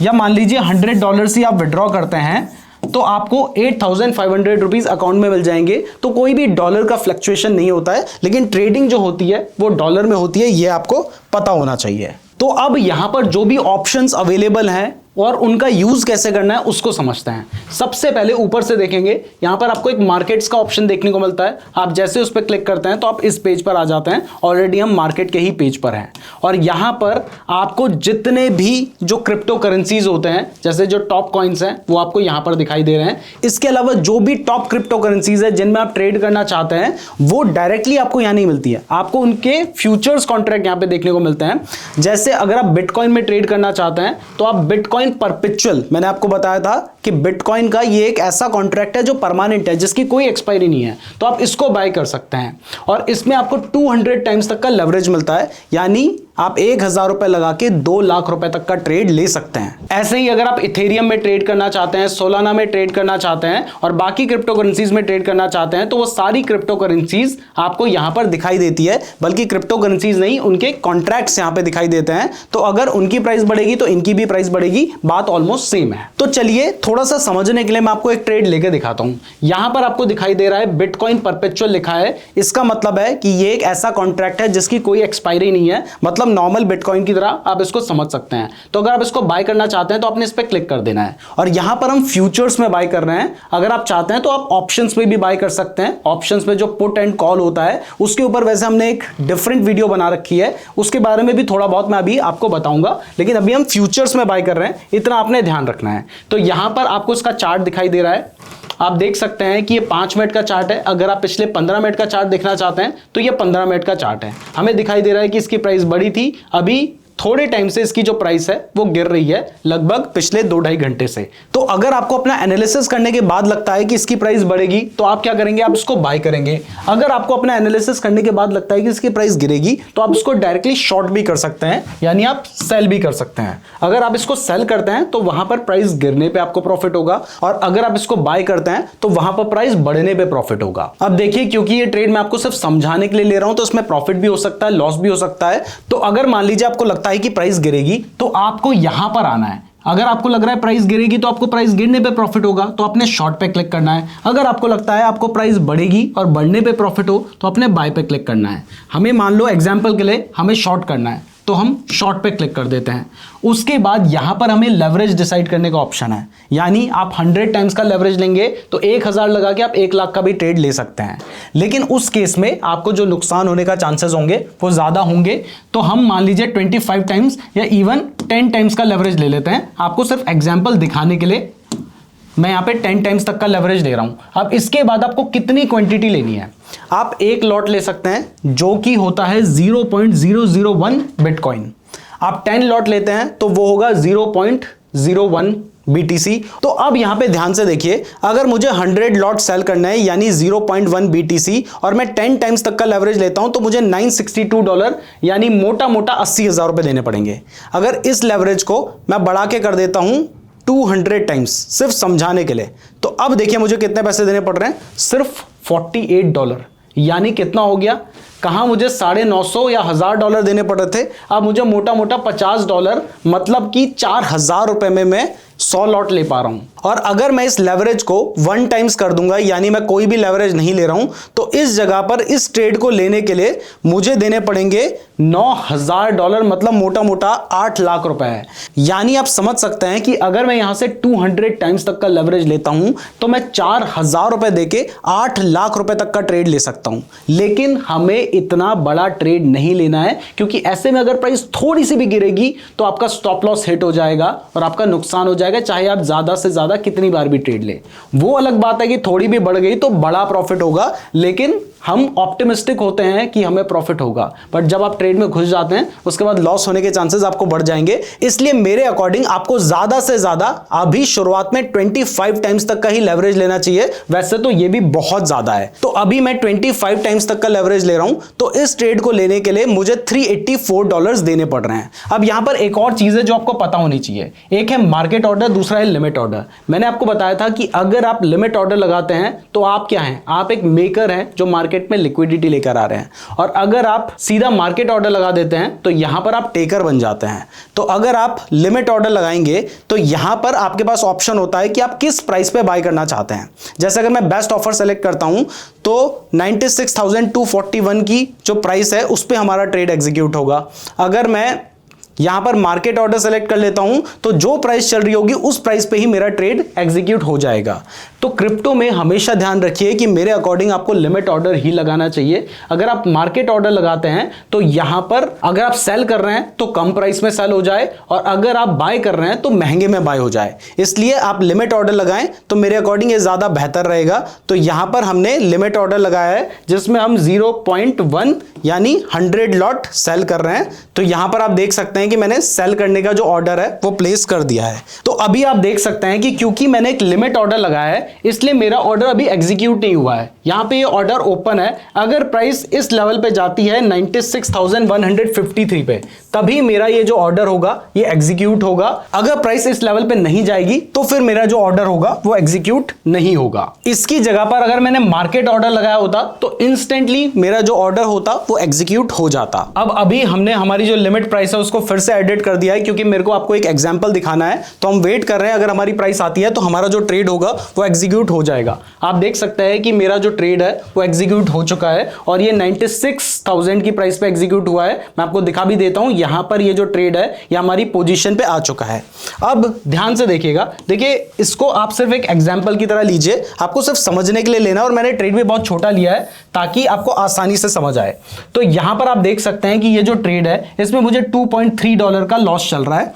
या मान लीजिए $100 ही आप विड्रॉ करते हैं, तो आपको 8,500 रुपीज अकाउंट में मिल जाएंगे। तो कोई भी डॉलर का फ्लक्चुएशन नहीं होता है, लेकिन ट्रेडिंग जो होती है वो डॉलर में होती है, ये आपको पता होना चाहिए। तो अब यहां पर जो भी ऑप्शंस अवेलेबल हैं और उनका यूज कैसे करना है उसको समझते हैं। सबसे पहले ऊपर से देखेंगे, यहां पर आपको एक मार्केट्स का ऑप्शन देखने को मिलता है। आप जैसे उस पर क्लिक करते हैं तो आप इस पेज पर आ जाते हैं। ऑलरेडी हम मार्केट के ही पेज पर हैं और यहां पर आपको जितने भी जो क्रिप्टो करेंसीज होते हैं, जैसे जो टॉप कॉइन्स हैं वो आपको यहां पर दिखाई दे रहे हैं। इसके अलावा जो भी टॉप क्रिप्टो करेंसीज है जिनमें आप ट्रेड करना चाहते हैं वो डायरेक्टली आपको यहां नहीं मिलती है, आपको उनके फ्यूचर्स कॉन्ट्रैक्ट यहां पे देखने को मिलते हैं। जैसे अगर आप बिटकॉइन में ट्रेड करना चाहते हैं तो आप बिटकॉइन परपेचुअल, मैंने आपको बताया था कि बिटकॉइन का ये एक ऐसा कॉन्ट्रैक्ट है जो परमानेंट है, जिसकी कोई एक्सपायरी नहीं है, तो आप इसको बाय कर सकते हैं। और इसमें आपको 200 टाइम्स तक का लेवरेज मिलता है, यानी आप 1,000 रुपए लगा के 2 लाख रुपए तक का ट्रेड ले सकते हैं। ऐसे ही अगर आप इथेरियम में ट्रेड करना चाहते हैं, सोलाना में ट्रेड करना चाहते हैं और बाकी क्रिप्टो करेंसीज में ट्रेड करना चाहते हैं, तो वो सारी क्रिप्टो करेंसीज आपको यहां पर दिखाई देती है। बल्कि क्रिप्टो करेंसीज नहीं, उनके कॉन्ट्रैक्ट्स यहां पे दिखाई देते हैं। तो अगर उनकी प्राइस बढ़ेगी तो इनकी भी प्राइस बढ़ेगी, बात ऑलमोस्ट सेम है। तो चलिए थोड़ा सा समझने के लिए मैं आपको एक ट्रेड लेके दिखाता हूं। यहां पर आपको दिखाई दे रहा है बिटकॉइन परपेचुअल लिखा है। इसका मतलब है कि ये एक ऐसा कॉन्ट्रैक्ट है जिसकी कोई एक्सपायरी नहीं है, मतलब नॉर्मल बिटकॉइन की तरह आप इसको समझ सकते हैं। तो अगर आप इसको बाय करना चाहते हैं तो आपने इस पर क्लिक कर देना है और यहां पर हम फ्यूचर्स में बाय कर रहे हैं। अगर आप चाहते हैं तो आप ऑप्शंस में भी बाय कर सकते हैं। ऑप्शंस में जो पुट एंड कॉल होता है उसके ऊपर वैसे हमने एक डिफरेंट वीडियो बना रखी है, उसके बारे में भी थोड़ा बहुत मैं अभी आपको बताऊंगा, लेकिन अभी हम फ्यूचर्स में बाय कर रहे हैं, इतना आपने ध्यान रखना है। तो यहां पर आपको इसका चार्ट दिखाई दे रहा है, आप देख सकते हैं कि ये 5 मिनट का चार्ट है। अगर आप पिछले 15 मिनट का चार्ट देखना चाहते हैं तो ये 15 मिनट का चार्ट है। हमें दिखाई दे रहा है कि इसकी प्राइस बढ़ी थी, अभी थोड़े टाइम से इसकी जो प्राइस है वो गिर रही है, लगभग पिछले 2-2.5 घंटे से। तो अगर आपको अपना एनालिसिस करने के बाद लगता है कि इसकी प्राइस बढ़ेगी तो आप क्या करेंगे, आप इसको बाय करेंगे। अगर आपको अपना एनालिसिस करने के बाद लगता है कि इसकी प्राइस गिरेगी तो आप इसको डायरेक्टली शॉर्ट भी कर सकते हैं, यानी आप सेल भी कर सकते हैं। अगर आप इसको सेल करते हैं तो वहां पर प्राइस गिरने पे आपको प्रॉफिट होगा, और अगर आप इसको बाय करते हैं तो वहां पर प्राइस बढ़ने पे प्रॉफिट होगा। अब देखिए, क्योंकि ये ट्रेड मैं आपको सिर्फ समझाने के लिए ले रहा हूं तो इसमें प्रॉफिट भी हो सकता है, लॉस भी हो सकता है। तो अगर मान लीजिए आपको लगता है कि प्राइस गिरेगी तो आपको यहां पर आना है। अगर आपको लग रहा है प्राइस गिरेगी तो आपको प्राइस गिरने पे प्रॉफिट होगा, तो अपने शॉर्ट पे क्लिक करना है। अगर आपको लगता है आपको प्राइस बढ़ेगी और बढ़ने पे प्रॉफिट हो तो अपने बाय पे क्लिक करना है। हमें मान लो एग्जांपल के लिए हमें शॉर्ट करना है तो हम शॉर्ट पे क्लिक कर देते हैं। उसके बाद यहां पर हमें लेवरेज डिसाइड करने का ऑप्शन है, यानी आप 100 टाइम्स का लेवरेज लेंगे तो 1,000 लगा के आप 1 लाख का भी ट्रेड ले सकते हैं। लेकिन उस केस में आपको जो नुकसान होने का चांसेस होंगे वो ज्यादा होंगे। तो हम मान लीजिए 25 टाइम्स या इवन 10 टाइम्स का लेवरेज ले लेते हैं। आपको सिर्फ एग्जाम्पल दिखाने के लिए मैं यहां पे 10 टाइम्स तक का लेवरेज ले रहा हूं। अब इसके बाद आपको कितनी क्वांटिटी लेनी है, आप एक लॉट ले सकते हैं जो कि होता है 0.001 बिटकॉइन। आप 10 लॉट लेते हैं तो वो होगा 0.01 BTC। तो अब यहां पे ध्यान से देखिए, अगर मुझे 100 लॉट सेल करना है यानी 0.1 BTC और मैं 10 टाइम्स तक का लेवरेज लेता हूं तो मुझे $962 यानी मोटा मोटा 80,000 रुपए देने पड़ेंगे। अगर इस लेवरेज को मैं बढ़ा के कर देता हूं 200 टाइम्स सिर्फ समझाने के लिए, तो अब देखिए मुझे कितने पैसे देने पड़ रहे हैं, सिर्फ $48। यानी कितना हो गया, कहां मुझे $950 या $1,000 देने पड़ रहे थे, अब मुझे मोटा मोटा $50, मतलब कि 4,000 रुपए में मैं 100 लॉट ले पा रहा हूं। और अगर मैं इस लेवरेज को 1 टाइम्स कर दूंगा, यानी मैं कोई भी लेवरेज नहीं ले रहा हूं, तो इस जगह पर इस ट्रेड को लेने के लिए मुझे देने पड़ेंगे $9,000, मतलब मोटा मोटा 8 लाख रुपए है। यानी आप समझ सकते हैं कि अगर मैं यहां से 200 टाइम्स तक का लेवरेज लेता हूं तो मैं 4,000 रुपए देके 8 लाख रुपए तक का ट्रेड ले सकता हूं। लेकिन हमें इतना बड़ा ट्रेड नहीं लेना है, क्योंकि ऐसे में अगर प्राइस थोड़ी सी भी गिरेगी तो आपका स्टॉप लॉस हिट हो जाएगा और आपका नुकसान हो जाएगा, चाहे आप ज्यादा से ज्यादा कितनी बार भी ट्रेड ले। वो अलग बात है कि थोड़ी भी बढ़ गई तो बड़ा प्रॉफिट होगा, लेकिन हम ऑप्टिमिस्टिक होते हैं कि हमें प्रॉफिट होगा, बट जब आप ट्रेड में घुस जाते हैं उसके बाद लॉस होने के चांसेस आपको बढ़ जाएंगे। इसलिए मेरे अकॉर्डिंग आपको ज्यादा से ज्यादा अभी शुरुआत में 25 टाइम्स तक का ही लेवरेज लेना चाहिए। वैसे तो ये भी बहुत ज्यादा है, तो अभी मैं 25 टाइम्स तक का लेवरेज ले रहा हूं, तो इस ट्रेड को लेने के लिए मुझे $384 देने पड़ रहे हैं। अब यहां पर एक और चीज है जो आपको पता होनी चाहिए, एक है मार्केट ऑर्डर, दूसरा है लिमिट ऑर्डर। मैंने आपको बताया था कि अगर आप लिमिट ऑर्डर लगाते हैं तो आप क्या हैं, आप एक मेकर हैं जो मार्केट मार्केट में लिक्विडिटी लेकर आ रहे हैं। और अगर आप सीधा मार्केट ऑर्डर लगा देते हैं तो यहां पर आप टेकर बन जाते हैं। तो अगर आप लिमिट ऑर्डर लगाएंगे तो यहां पर आपके पास ऑप्शन होता है कि आप किस प्राइस पे बाय करना चाहते हैं। जैसे अगर मैं बेस्ट ऑफर सेलेक्ट करता हूं तो 96,241 की जो प्राइस है उस पर हमारा ट्रेड एग्जीक्यूट होगा। अगर मैं यहां पर मार्केट ऑर्डर सेलेक्ट कर लेता हूं तो जो प्राइस चल रही होगी उस प्राइस पे ही मेरा ट्रेड एग्जीक्यूट हो जाएगा। तो क्रिप्टो में हमेशा ध्यान रखिए कि मेरे अकॉर्डिंग आपको लिमिट ऑर्डर ही लगाना चाहिए। अगर आप मार्केट ऑर्डर लगाते हैं तो यहां पर अगर आप सेल कर रहे हैं तो कम प्राइस में सेल हो जाए और अगर आप बाय कर रहे हैं तो महंगे में बाय हो जाए। इसलिए आप लिमिट ऑर्डर लगाएं तो मेरे अकॉर्डिंग ये ज्यादा बेहतर रहेगा। तो यहां पर हमने लिमिट ऑर्डर लगाया है जिसमें हम 0.1 यानी 100 लॉट सेल कर रहे हैं। तो यहां पर आप देख सकते हैं कि मैंने सेल करने का जो ऑर्डर है वो प्लेस कर दिया है। तो अभी आप देख सकते हैं कि क्योंकि मैंने एक लिमिट ऑर्डर लगाया है इसलिए मेरा ऑर्डर अभी एग्जीक्यूट नहीं हुआ है। यहां पे ये ऑर्डर ओपन है। अगर प्राइस इस लेवल पे जाती है 96,153 पे तभी मेरा ये जो ऑर्डर होगा ये एग्जीक्यूट होगा। अगर प्राइस इस लेवल पे नहीं जाएगी तो फिर मेरा जो ऑर्डर होगा वो एग्जीक्यूट नहीं होगा। इसकी जगह पर अगर मैंने मार्केट ऑर्डर लगाया होता तो इंस्टेंटली मेरा जो ऑर्डर होता वो एग्जीक्यूट हो जाता। अब अभी हमने हमारी जो लिमिट प्राइस है उसको फिर से एडिट कर दिया है क्योंकि मेरे को आपको एक एग्जांपल दिखाना है। तो हम वेट कर रहे हैं, अगर हमारी प्राइस आती है तो हमारा जो ट्रेड होगा वो एग्जीक्यूट हो जाएगा। आप देख सकते हैं कि मेरा जो ट्रेड है वो एग्जीक्यूट हो चुका है और ये 96,000 की प्राइस पे एग्जीक्यूट हुआ है। मैं आपको दिखा भी देता हूं, यहां पर ये जो ट्रेड है ये हमारी पोजीशन पे आ चुका है। अब ध्यान से देखिएगा, देखिए इसको आप सिर्फ एक एग्जांपल की तरह लीजिए, आपको सिर्फ समझने के लिए लेना और मैंने ट्रेड भी बहुत छोटा लिया है ताकि आपको आसानी से समझ आए। तो यहां पर आप देख सकते हैं कि ये जो ट्रेड है इसमें मुझे $2.3 का लॉस चल रहा है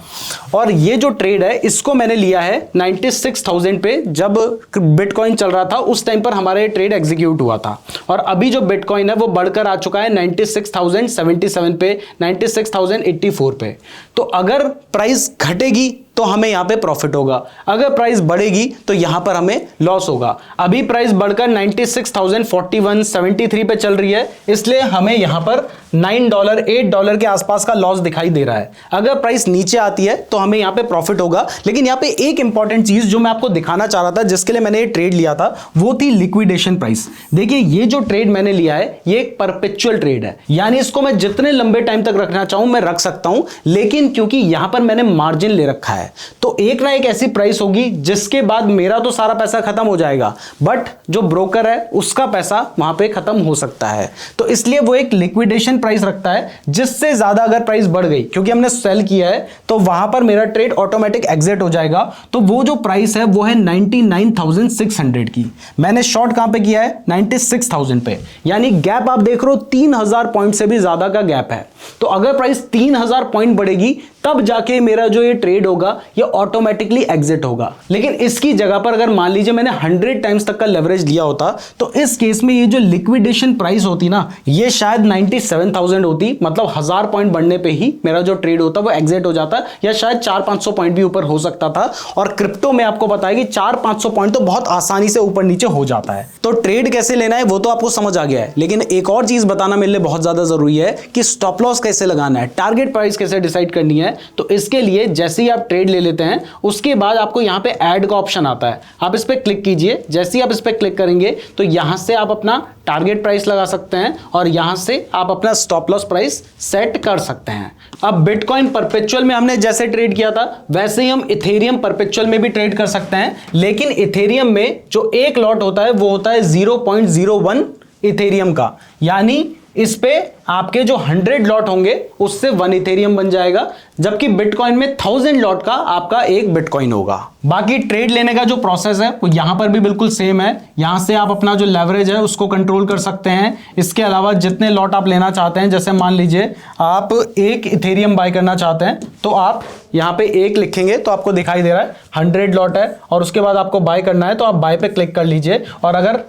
और ये जो ट्रेड है इसको मैंने लिया है 96,000 पे। जब बिटकॉइन चल रहा था उस टाइम पर हमारा ये ट्रेड एग्जीक्यूट हुआ था और अभी जो बिटकॉइन है वो बढ़कर आ चुका है 96,077 पे, 96,084 पे। तो अगर प्राइस घटेगी तो हमें यहां पे प्रॉफिट होगा, अगर प्राइस बढ़ेगी तो यहां पर हमें लॉस होगा। अभी प्राइस बढ़कर 96,041.73 पे चल रही है इसलिए हमें यहां पर $9 $8 के आसपास का लॉस दिखाई दे रहा है। अगर प्राइस नीचे आती है तो हमें यहां पे प्रॉफिट होगा। लेकिन यहां पे एक इंपॉर्टेंट चीज जो मैं आपको दिखाना चाह रहा था जिसके लिए मैंने ये ट्रेड लिया था वो थी लिक्विडेशन प्राइस। देखिए ये जो ट्रेड मैंने लिया है ये एक परपेचुअल ट्रेड है, यानी इसको मैं जितने लंबे टाइम तक रखना चाहूं मैं रख सकता हूं। लेकिन क्योंकि यहां पर मैंने मार्जिन ले रखा है तो एक ना एक ऐसी प्राइस होगी जिसके बाद मेरा तो सारा पैसा खत्म हो जाएगा बट जो ब्रोकर है उसका पैसा वहां पे खत्म हो सकता है। तो इसलिए वो एक लिक्विडेशन प्राइस रखता है जिससे ज्यादा अगर प्राइस बढ़ गई, क्योंकि हमने सेल किया है तो वहां पर मेरा ट्रेड ऑटोमेटिक एग्जिट हो जाएगा। तो वो जो प्राइस है वो है 99,600 की। मैंने शॉर्ट कहां पे किया है 96,000 पे, यानी गैप आप देख रहे हो 3,000 पॉइंट से भी ज्यादा का गैप है। तो अगर प्राइस 3,000 पॉइंट बढ़ेगी तब जाके मेरा जो ये ट्रेड होगा ये ऑटोमेटिकली एग्जिट होगा। लेकिन इसकी जगह पर अगर मान लीजिए मैंने 100 टाइम्स तक का लेवरेज लिया होता तो इस केस में ये जो लिक्विडेशन प्राइस होती ना ये शायद 97,000 होती, मतलब 1000 पॉइंट बढ़ने पे ही मेरा जो ट्रेड होता वो एग्जिट हो जाता या शायद 400-500 पॉइंट भी ऊपर हो सकता था। और क्रिप्टो में आपको पता है कि 400-500 पॉइंट तो बहुत आसानी से ऊपर नीचे हो जाता है। तो ट्रेड कैसे लेना है वो तो आपको समझ आ गया है, लेकिन एक और चीज बताना मेरे लिए बहुत ज्यादा जरूरी है कि स्टॉप लॉस कैसे लगाना है, टारगेट प्राइस कैसे डिसाइड करनी है। तो इसके लिए जैसे ही आप ट्रेड ले लेते हैं उसके बाद आपको यहां पे ऐड का ऑप्शन आता है, आप इस पे क्लिक कीजिए। जैसे ही आप इस पे क्लिक करेंगे तो यहां से आप अपना टारगेट प्राइस लगा सकते हैं और यहां से आप अपना स्टॉप लॉस प्राइस सेट कर सकते हैं। अब बिटकॉइन परपेचुअल में हमने जैसे ट्रेड किया था वैसे ही हम इथेरियम परपेचुअल में भी ट्रेड कर सकते हैं, लेकिन इथेरियम में जो एक लॉट होता है वो होता है 0.01 इथेरियम का, यानी इस पे आपके जो 100 लॉट होंगे उससे 1 इथेरियम बन जाएगा, जबकि बिटकॉइन में 1000 लॉट का आपका एक बिटकॉइन होगा। बाकी ट्रेड लेने का जो प्रोसेस है वो यहां पर भी बिल्कुल सेम है। यहां से आप अपना जो लेवरेज है उसको कंट्रोल कर सकते हैं। इसके अलावा जितने लॉट आप लेना चाहते हैं, जैसे मान लीजिए आप 1 इथेरियम बाय करना चाहते हैं तो आप यहां पे 1 लिखेंगे तो आपको दिखाई दे रहा है 100 लॉट है और उसके बाद आपको बाय करना है तो आप बाय पे क्लिक कर लीजिए। और अगर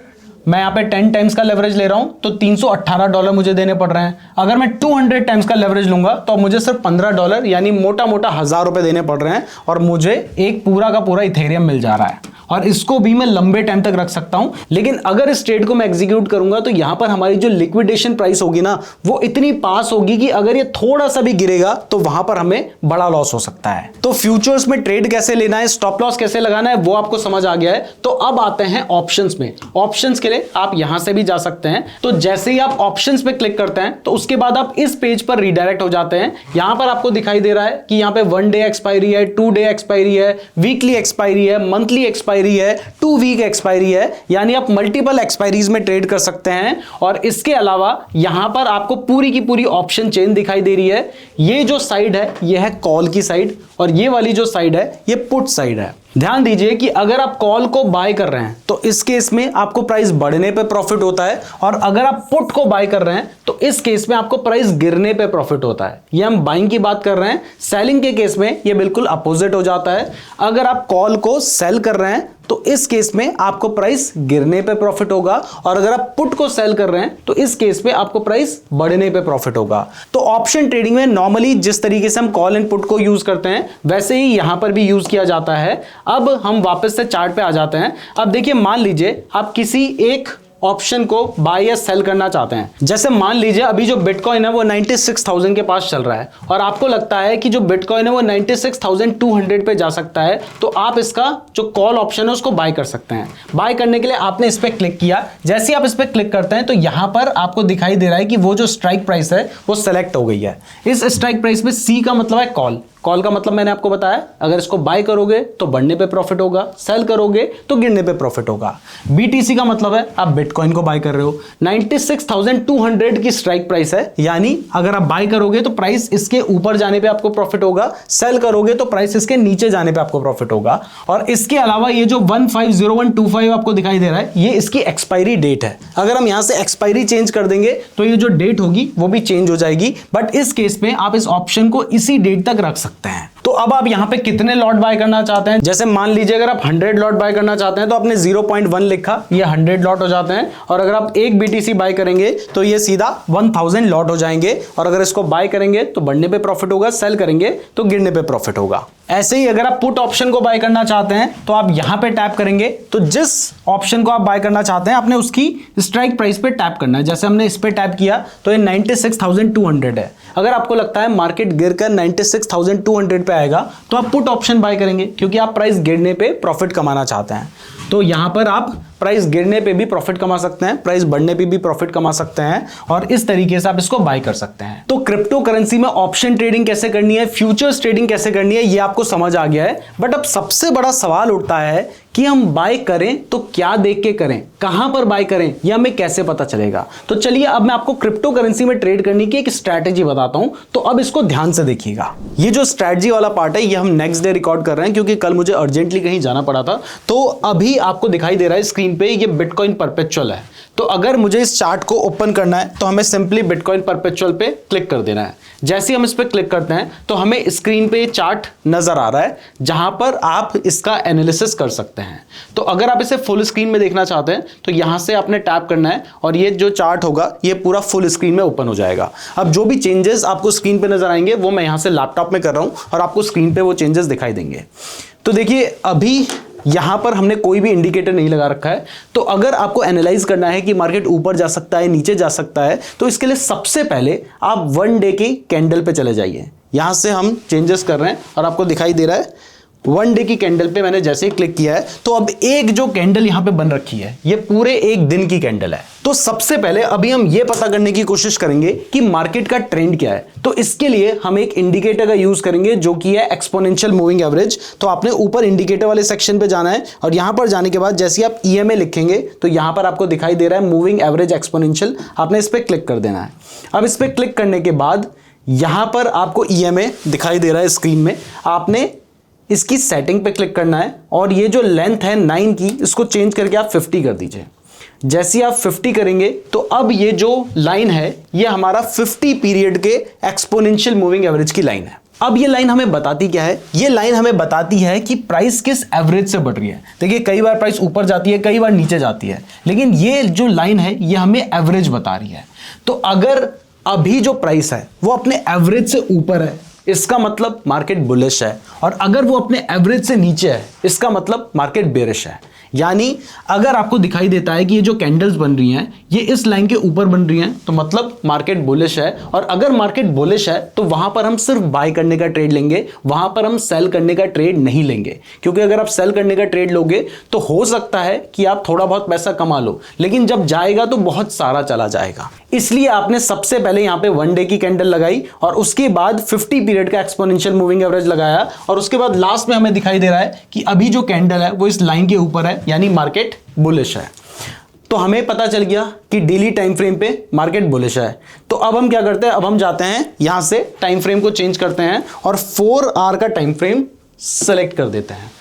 मैं यहाँ पे 10 टाइम्स का लेवरेज ले रहा हूं तो $318 मुझे देने पड़ रहे हैं। अगर मैं 200 टाइम्स का लेवरेज लूंगा तो मुझे सिर्फ $15 यानी मोटा मोटा 1000 रुपए देने पड़ रहे हैं और मुझे एक पूरा का पूरा इथेरियम मिल जा रहा है। और इसको भी मैं लंबे टाइम तक रख सकता हूं। लेकिन अगर इस ट्रेड को मैं एग्जीक्यूट करूंगा तो यहां पर हमारी जो लिक्विडेशन प्राइस होगी ना, वो इतनी पास होगी कि अगर ये थोड़ा सा भी गिरेगा तो वहां पर हमें बड़ा लॉस हो सकता है। तो फ्यूचर्स में ट्रेड कैसे लेना है, स्टॉप लॉस कैसे लगाना है, वो आपको समझ आ गया है। तो अब आते हैं ऑप्शंस में। ऑप्शंस के लिए आप यहां से भी जा सकते हैं। तो जैसे ही आप ऑप्शंस पे क्लिक करते हैं तो उसके बाद आप इस पेज पर रीडायरेक्ट हो जाते हैं। यहां पर आपको दिखाई दे रहा है कि यहां पे 1 डे एक्सपायरी है, 2 डे एक्सपायरी है, वीकली एक्सपायरी है, मंथली एक्सपायरी है, 2 वीक एक्सपायरी है। यानी आप मल्टीपल एक्सपायरीज में ट्रेड कर सकते हैं। और इसके अलावा यहां पर आपको पूरी की पूरी ऑप्शन चेन दिखाई दे रही है। ये जो साइड है ये है कॉल की साइड, और ये वाली जो साइड है ये पुट साइड है। ध्यान दीजिए कि अगर आप कॉल को बाय कर रहे हैं तो इस केस में आपको प्राइस बढ़ने पे प्रॉफिट होता है, और अगर आप पुट को बाय कर रहे हैं तो इस केस में आपको प्राइस गिरने पे प्रॉफिट होता है। ये हम बाइंग की बात कर रहे हैं। सेलिंग के केस में ये बिल्कुल अपोजिट हो जाता है। अगर आप कॉल को सेल कर रहे हैं तो इस केस में आपको प्राइस गिरने पे प्रॉफिट होगा, और अगर आप पुट को सेल कर रहे हैं तो इस केस में आपको प्राइस बढ़ने पे प्रॉफिट होगा। तो ऑप्शन ट्रेडिंग में नॉर्मली जिस तरीके से हम कॉल एंड पुट को यूज करते हैं वैसे ही यहां पर भी यूज किया जाता है। अब हम वापस से चार्ट पे आ जाते हैं। अब देखिए, मान लीजिए आप किसी एक ऑप्शन को बाय या सेल करना चाहते हैं। जैसे मान लीजिए अभी जो बिटकॉइन है वो 96,000 के पास चल रहा है, और आपको लगता है कि जो बिटकॉइन है वो 96,200 पे जा सकता है, तो आप इसका जो कॉल ऑप्शन है उसको बाय कर सकते हैं। बाय करने के लिए आपने इस पर क्लिक किया। जैसे ही आप इस पर क्लिक करते हैं तो यहां पर आपको दिखाई दे रहा है कि वो जो स्ट्राइक प्राइस है वो सेलेक्ट हो गई है। इस स्ट्राइक प्राइस में सी का मतलब है कॉल। कॉल का मतलब मैंने आपको बताया, अगर इसको बाय करोगे तो बढ़ने पे प्रॉफिट होगा, सेल करोगे तो गिरने पे प्रॉफिट होगा। बीटीसी का मतलब है आप बिटकॉइन को बाय कर रहे हो। 96,200 की स्ट्राइक प्राइस है, यानी अगर आप बाय करोगे तो प्राइस इसके ऊपर जाने पे आपको प्रॉफिट होगा, सेल करोगे तो प्राइस इसके नीचे जाने पे आपको प्रॉफिट होगा। और इसके अलावा ये जो 150125 आपको दिखाई दे रहा है ये इसकी एक्सपायरी डेट है। अगर हम यहां से एक्सपायरी चेंज कर देंगे तो ये जो डेट होगी वो भी चेंज हो जाएगी, बट इस केस में आप इस ऑप्शन को इसी डेट तक रख सकते हैं। तो अब आप यहां पे कितने लॉट बाय करना चाहते हैं, जैसे मान लीजिए अगर आप 100 लॉट बाय करना चाहते हैं तो आपने 0.1 लिखा, ये 100 लॉट हो जाते हैं। और अगर आप एक बीटीसी बाय करेंगे तो ये सीधा 1000 लॉट हो जाएंगे। और अगर इसको बाय करेंगे तो बढ़ने पे प्रॉफिट होगा, सेल करेंगे तो गिरने पे प्रॉफिट होगा। ऐसे ही अगर आप पुट ऑप्शन को बाय करना चाहते हैं तो आप यहां पे टैप करेंगे, तो जिस ऑप्शन को आप बाय करना चाहते हैं आपने उसकी स्ट्राइक प्राइस पे टैप करना है। जैसे हमने इस पे टैप किया तो ये 96,200 है। अगर आपको लगता है मार्केट गिरकर 96,200 पे आएगा तो आप पुट ऑप्शन बाय करेंगे, क्योंकि आप प्राइस गिरने पे प्रॉफिट कमाना चाहते हैं। तो यहां पर आप प्राइस गिरने पे भी प्रॉफिट कमा सकते हैं, प्राइस बढ़ने पे भी प्रॉफिट कमा सकते हैं, और इस तरीके से आप इसको बाय कर सकते हैं। तो क्रिप्टो करेंसी में ऑप्शन ट्रेडिंग कैसे करनी है, फ्यूचर्स ट्रेडिंग कैसे करनी है, ये आपको समझ आ गया है। बट अब सबसे बड़ा सवाल उठता है कि हम बाय करें तो क्या देख के करें, कहां पर बाय करें, यह हमें कैसे पता चलेगा। तो चलिए अब मैं आपको क्रिप्टो करेंसी में ट्रेड करने की एक स्ट्रैटेजी बताता हूं। तो अब इसको ध्यान से देखिएगा। ये जो स्ट्रैटेजी वाला पार्ट है ये हम नेक्स्ट डे रिकॉर्ड कर रहे हैं, क्योंकि कल मुझे अर्जेंटली कहीं जाना पड़ा था। तो अभी आपको दिखाई दे रहा है स्क्रीन पे ये बिटकॉइन परपेचुअल है। तो अगर मुझे इस चार्ट को ओपन करना है तो हमें सिंपली बिटकॉइन परपेचुअल पे क्लिक कर देना है। जैसे ही हम इस पे क्लिक करते हैं तो हमें स्क्रीन पे चार्ट नजर आ रहा है, जहां पर आप इसका एनालिसिस कर सकते हैं। तो अगर आप इसे फुल स्क्रीन में देखना चाहते हैं तो यहां से आपने टैप करना है, और ये जो चार्ट होगा ये पूरा फुल स्क्रीन में ओपन हो जाएगा। अब जो भी चेंजेस आपको स्क्रीन पे नजर आएंगे वो मैं यहां से लैपटॉप में कर रहा हूं, और आपको स्क्रीन पे वो चेंजेस दिखाई देंगे। तो देखिए अभी यहां पर हमने कोई भी इंडिकेटर नहीं लगा रखा है। तो अगर आपको एनालाइज करना है कि मार्केट ऊपर जा सकता है, नीचे जा सकता है, तो इसके लिए सबसे पहले आप 1 डे की कैंडल पे चले जाइए। यहां से हम चेंजेस कर रहे हैं और आपको दिखाई दे रहा है 1 डे की कैंडल पे मैंने जैसे ही क्लिक किया है तो अब एक जो कैंडल यहां पे बन रखी है ये पूरे एक दिन की कैंडल है। तो सबसे पहले अभी हम ये पता करने की कोशिश करेंगे कि मार्केट का ट्रेंड क्या है। तो इसके लिए हम एक इंडिकेटर का यूज करेंगे जो कि है एक्सपोनेंशियल मूविंग एवरेज। तो आपने ऊपर इंडिकेटर वाले सेक्शन पे जाना है, और यहां पर जाने के बाद जैसे आप EMA लिखेंगे तो यहां पर आपको दिखाई दे रहा है मूविंग एवरेज एक्सपोनेंशियल। आपने इस पर क्लिक कर देना है। अब इस पर क्लिक करने के बाद यहां पर आपको EMA दिखाई दे रहा है स्क्रीन में। आपने इसकी सेटिंग पे क्लिक करना है, और ये जो लेंथ है 9 की इसको चेंज करके आप 50 कर दीजिए। जैसे ही आप 50 करेंगे तो अब ये जो लाइन है ये हमारा 50 पीरियड के एक्सपोनेंशियल मूविंग एवरेज की लाइन है। अब ये लाइन हमें बताती क्या है, ये लाइन हमें बताती है कि प्राइस किस एवरेज से बढ़ रही है। देखिए कई बार प्राइस ऊपर जाती है, कई बार नीचे जाती है, लेकिन ये जो लाइन है ये हमें एवरेज बता रही है। तो अगर अभी जो प्राइस है वो अपने एवरेज से ऊपर है इसका मतलब मार्केट बुलिश है, और अगर वो अपने एवरेज से नीचे है इसका मतलब मार्केट बेरिश है। यानी अगर आपको दिखाई देता है कि ये जो कैंडल्स बन रही हैं ये इस लाइन के ऊपर बन रही हैं तो मतलब मार्केट बुलिश है, और अगर मार्केट बुलिश है तो वहां पर हम सिर्फ बाय करने का ट्रेड लेंगे, वहां पर हम सेल करने का ट्रेड नहीं लेंगे। क्योंकि अगर आप सेल करने का ट्रेड लोगे तो हो सकता है कि आप थोड़ा बहुत पैसा कमा लो, लेकिन जब जाएगा तो बहुत सारा चला जाएगा। इसलिए आपने सबसे पहले यहां पे 1 डे की कैंडल लगाई और उसके बाद 50 पीरियड का एक्सपोनेंशियल मूविंग एवरेज लगाया, और उसके बाद लास्ट में हमें दिखाई दे रहा है कि अभी जो कैंडल है वो इस लाइन के ऊपर है, यानी मार्केट बुलिश है। तो हमें पता चल गया कि डेली टाइम फ्रेम पे मार्केट बुलिश है। तो अब हम क्या करते हैं, अब हम जाते हैं यहां से टाइम फ्रेम को चेंज करते हैं और 4 आवर का टाइम फ्रेम सेलेक्ट कर देते हैं।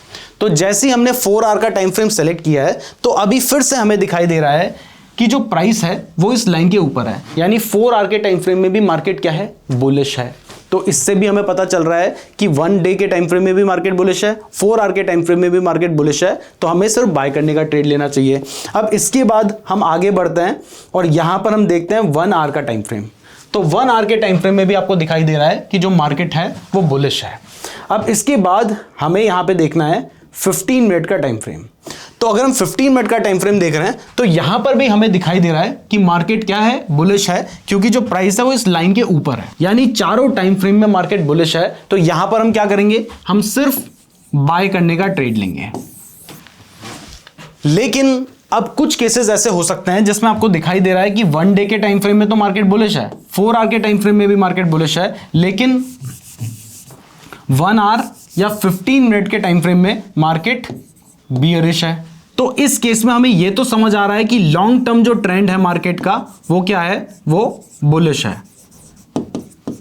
तो जैसे ही हमने 4 आवर का टाइम फ्रेम सेलेक्ट किया है तो अभी फिर से हमें दिखाई दे रहा है कि जो प्राइस है वो इस लाइन के ऊपर है, यानी 4 आवर के टाइम फ्रेम में भी मार्केट क्या है, बुलिश है। तो इससे भी हमें पता चल रहा है कि 1 डे के टाइम फ्रेम में भी मार्केट बुलिश है, 4 आवर के टाइम फ्रेम में भी मार्केट बुलिश है, तो हमें सिर्फ बाय करने का ट्रेड लेना चाहिए। अब इसके बाद हम आगे बढ़ते हैं और यहां पर हम देखते हैं 1 आवर का टाइम फ्रेम। तो 1 आवर के टाइम फ्रेम में भी आपको दिखाई दे रहा है कि जो मार्केट है वो बुलिश है। अब इसके बाद हमें यहां पे देखना है 15 मिनट का टाइम फ्रेम। तो अगर हम 15 मिनट का टाइम फ्रेम देख रहे हैं तो यहां पर भी हमें दिखाई दे रहा है कि मार्केट क्या है, बुलिश है, क्योंकि जो प्राइस है वो इस लाइन के ऊपर है, यानी चारों टाइम फ्रेम में मार्केट बुलिश है। तो यहां पर हम क्या करेंगे, हम सिर्फ बाय करने का ट्रेड लेंगे। लेकिन अब कुछ केसेस ऐसे हो सकते हैं जिसमें आपको दिखाई दे रहा है कि 1 डे के टाइम फ्रेम में तो मार्केट बुलिश है, 4 आवर के टाइम फ्रेम में भी मार्केट बुलिश है, लेकिन 1 आवर या 15 मिनट के टाइम फ्रेम में मार्केट बियरिश है। तो इस केस में हमें यह तो समझ आ रहा है कि लॉन्ग टर्म जो ट्रेंड है मार्केट का वो क्या है, वो बुलिश है,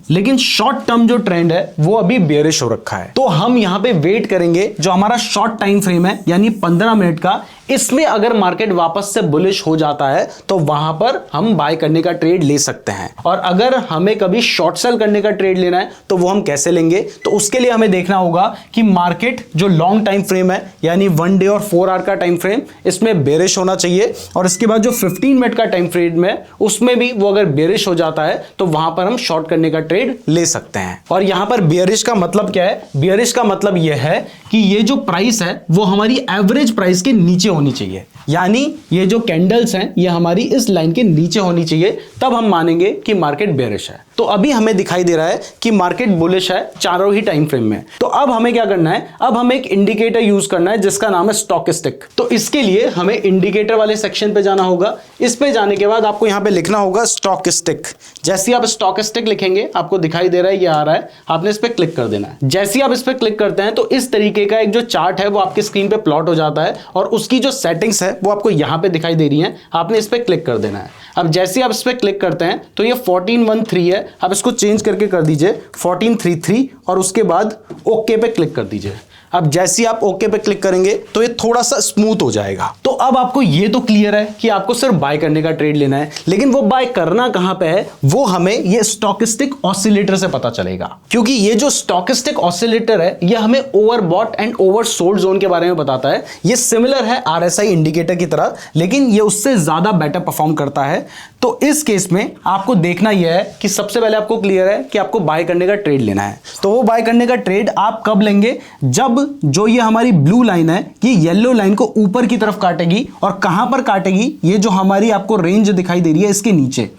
लेकिन शॉर्ट टर्म जो ट्रेंड है वो अभी बेयरिश हो रखा है। तो हम यहां पे वेट करेंगे, जो हमारा शॉर्ट टाइम फ्रेम है यानी 15 मिनट का, इसमें अगर मार्केट वापस से बुलिश हो जाता है तो वहां पर हम बाय करने का ट्रेड ले सकते हैं। और अगर हमें कभी शॉर्ट सेल करने का ट्रेड लेना है तो वो हम कैसे लेंगे, तो उसके लिए हमें देखना होगा कि मार्केट जो लॉन्ग टाइम फ्रेम है यानी 1 डे और 4 आवर का टाइम फ्रेम, इसमें बेरिश होना चाहिए, और इसके बाद जो 15 मिनट का टाइम फ्रेम है उसमें भी वो अगर बेरिश हो जाता है तो वहां पर हम शॉर्ट करने का ट्रेड ले सकते हैं। और यहां पर बेयरिश का मतलब क्या है, बेयरिश का मतलब यह है कि ये जो प्राइस है वो हमारी एवरेज प्राइस के नीचे होनी चाहिए, यानी ये जो कैंडल्स हैं ये हमारी इस लाइन के नीचे होनी चाहिए, तब हम मानेंगे कि मार्केट बेयरिश है। तो अभी हमें दिखाई दे रहा है कि मार्केट बुलिश है चारों ही टाइम फ्रेम में। तो अब हमें क्या करना है, अब हमें एक इंडिकेटर यूज करना है जिसका नाम है स्टॉकिस्टिक। तो इसके लिए हमें इंडिकेटर वाले सेक्शन पे जाना होगा। इस पे जाने के बाद आपको यहां पे लिखना होगा स्टॉकिस्टिक। जैसे आप स्टॉकिस्टिक लिखेंगे आपको दिखाई दे रहा है, ये आ रहा है, आपने इस पे क्लिक कर देना है। जैसे आप इस पे क्लिक करते हैं तो इस तरीके का एक जो चार्ट है वो आपकी स्क्रीन पे प्लॉट हो जाता है, और उसकी जो सेटिंग्स है वो आपको यहां पे दिखाई दे रही है, आपने इस पे क्लिक कर देना है। अब जैसे आप इस पे क्लिक करते हैं तो ये 1413 है, आप इसको चेंज करके कर दीजिए 1433 और उसके बाद ओके पे क्लिक कर दीजिए। अब जैसे आप ओके पे क्लिक करेंगे तो ये थोड़ा सा स्मूथ हो जाएगा। तो अब आपको ये तो क्लियर है कि आपको सिर्फ बाय करने का ट्रेड लेना है, लेकिन वो बाय करना कहां पे है वो हमें ये स्टॉकिस्टिक ऑसिलेटर से पता चलेगा, क्योंकि ये जो स्टॉकिस्टिक ऑसिलेटर है ये हमें ओवरबॉट एंड ओवरसोल्ड जोन के बारे में बताता है। ये सिमिलर है आरएसआई इंडिकेटर की तरह, लेकिन ये उससे ज्यादा बेटर परफॉर्म करता है। तो इस केस में आपको देखना यह है कि सबसे पहले आपको क्लियर है कि आपको बाय करने का ट्रेड लेना है। तो वो बाय करने का ट्रेड आप कब लेंगे, जब जो ये हमारी ब्लू लाइन है ये येलो लाइन को ऊपर की तरफ काटेगी, और कहां पर काटेगी, ये जो हमारी आपको रेंज दिखाई दे रही है इसके नीचे,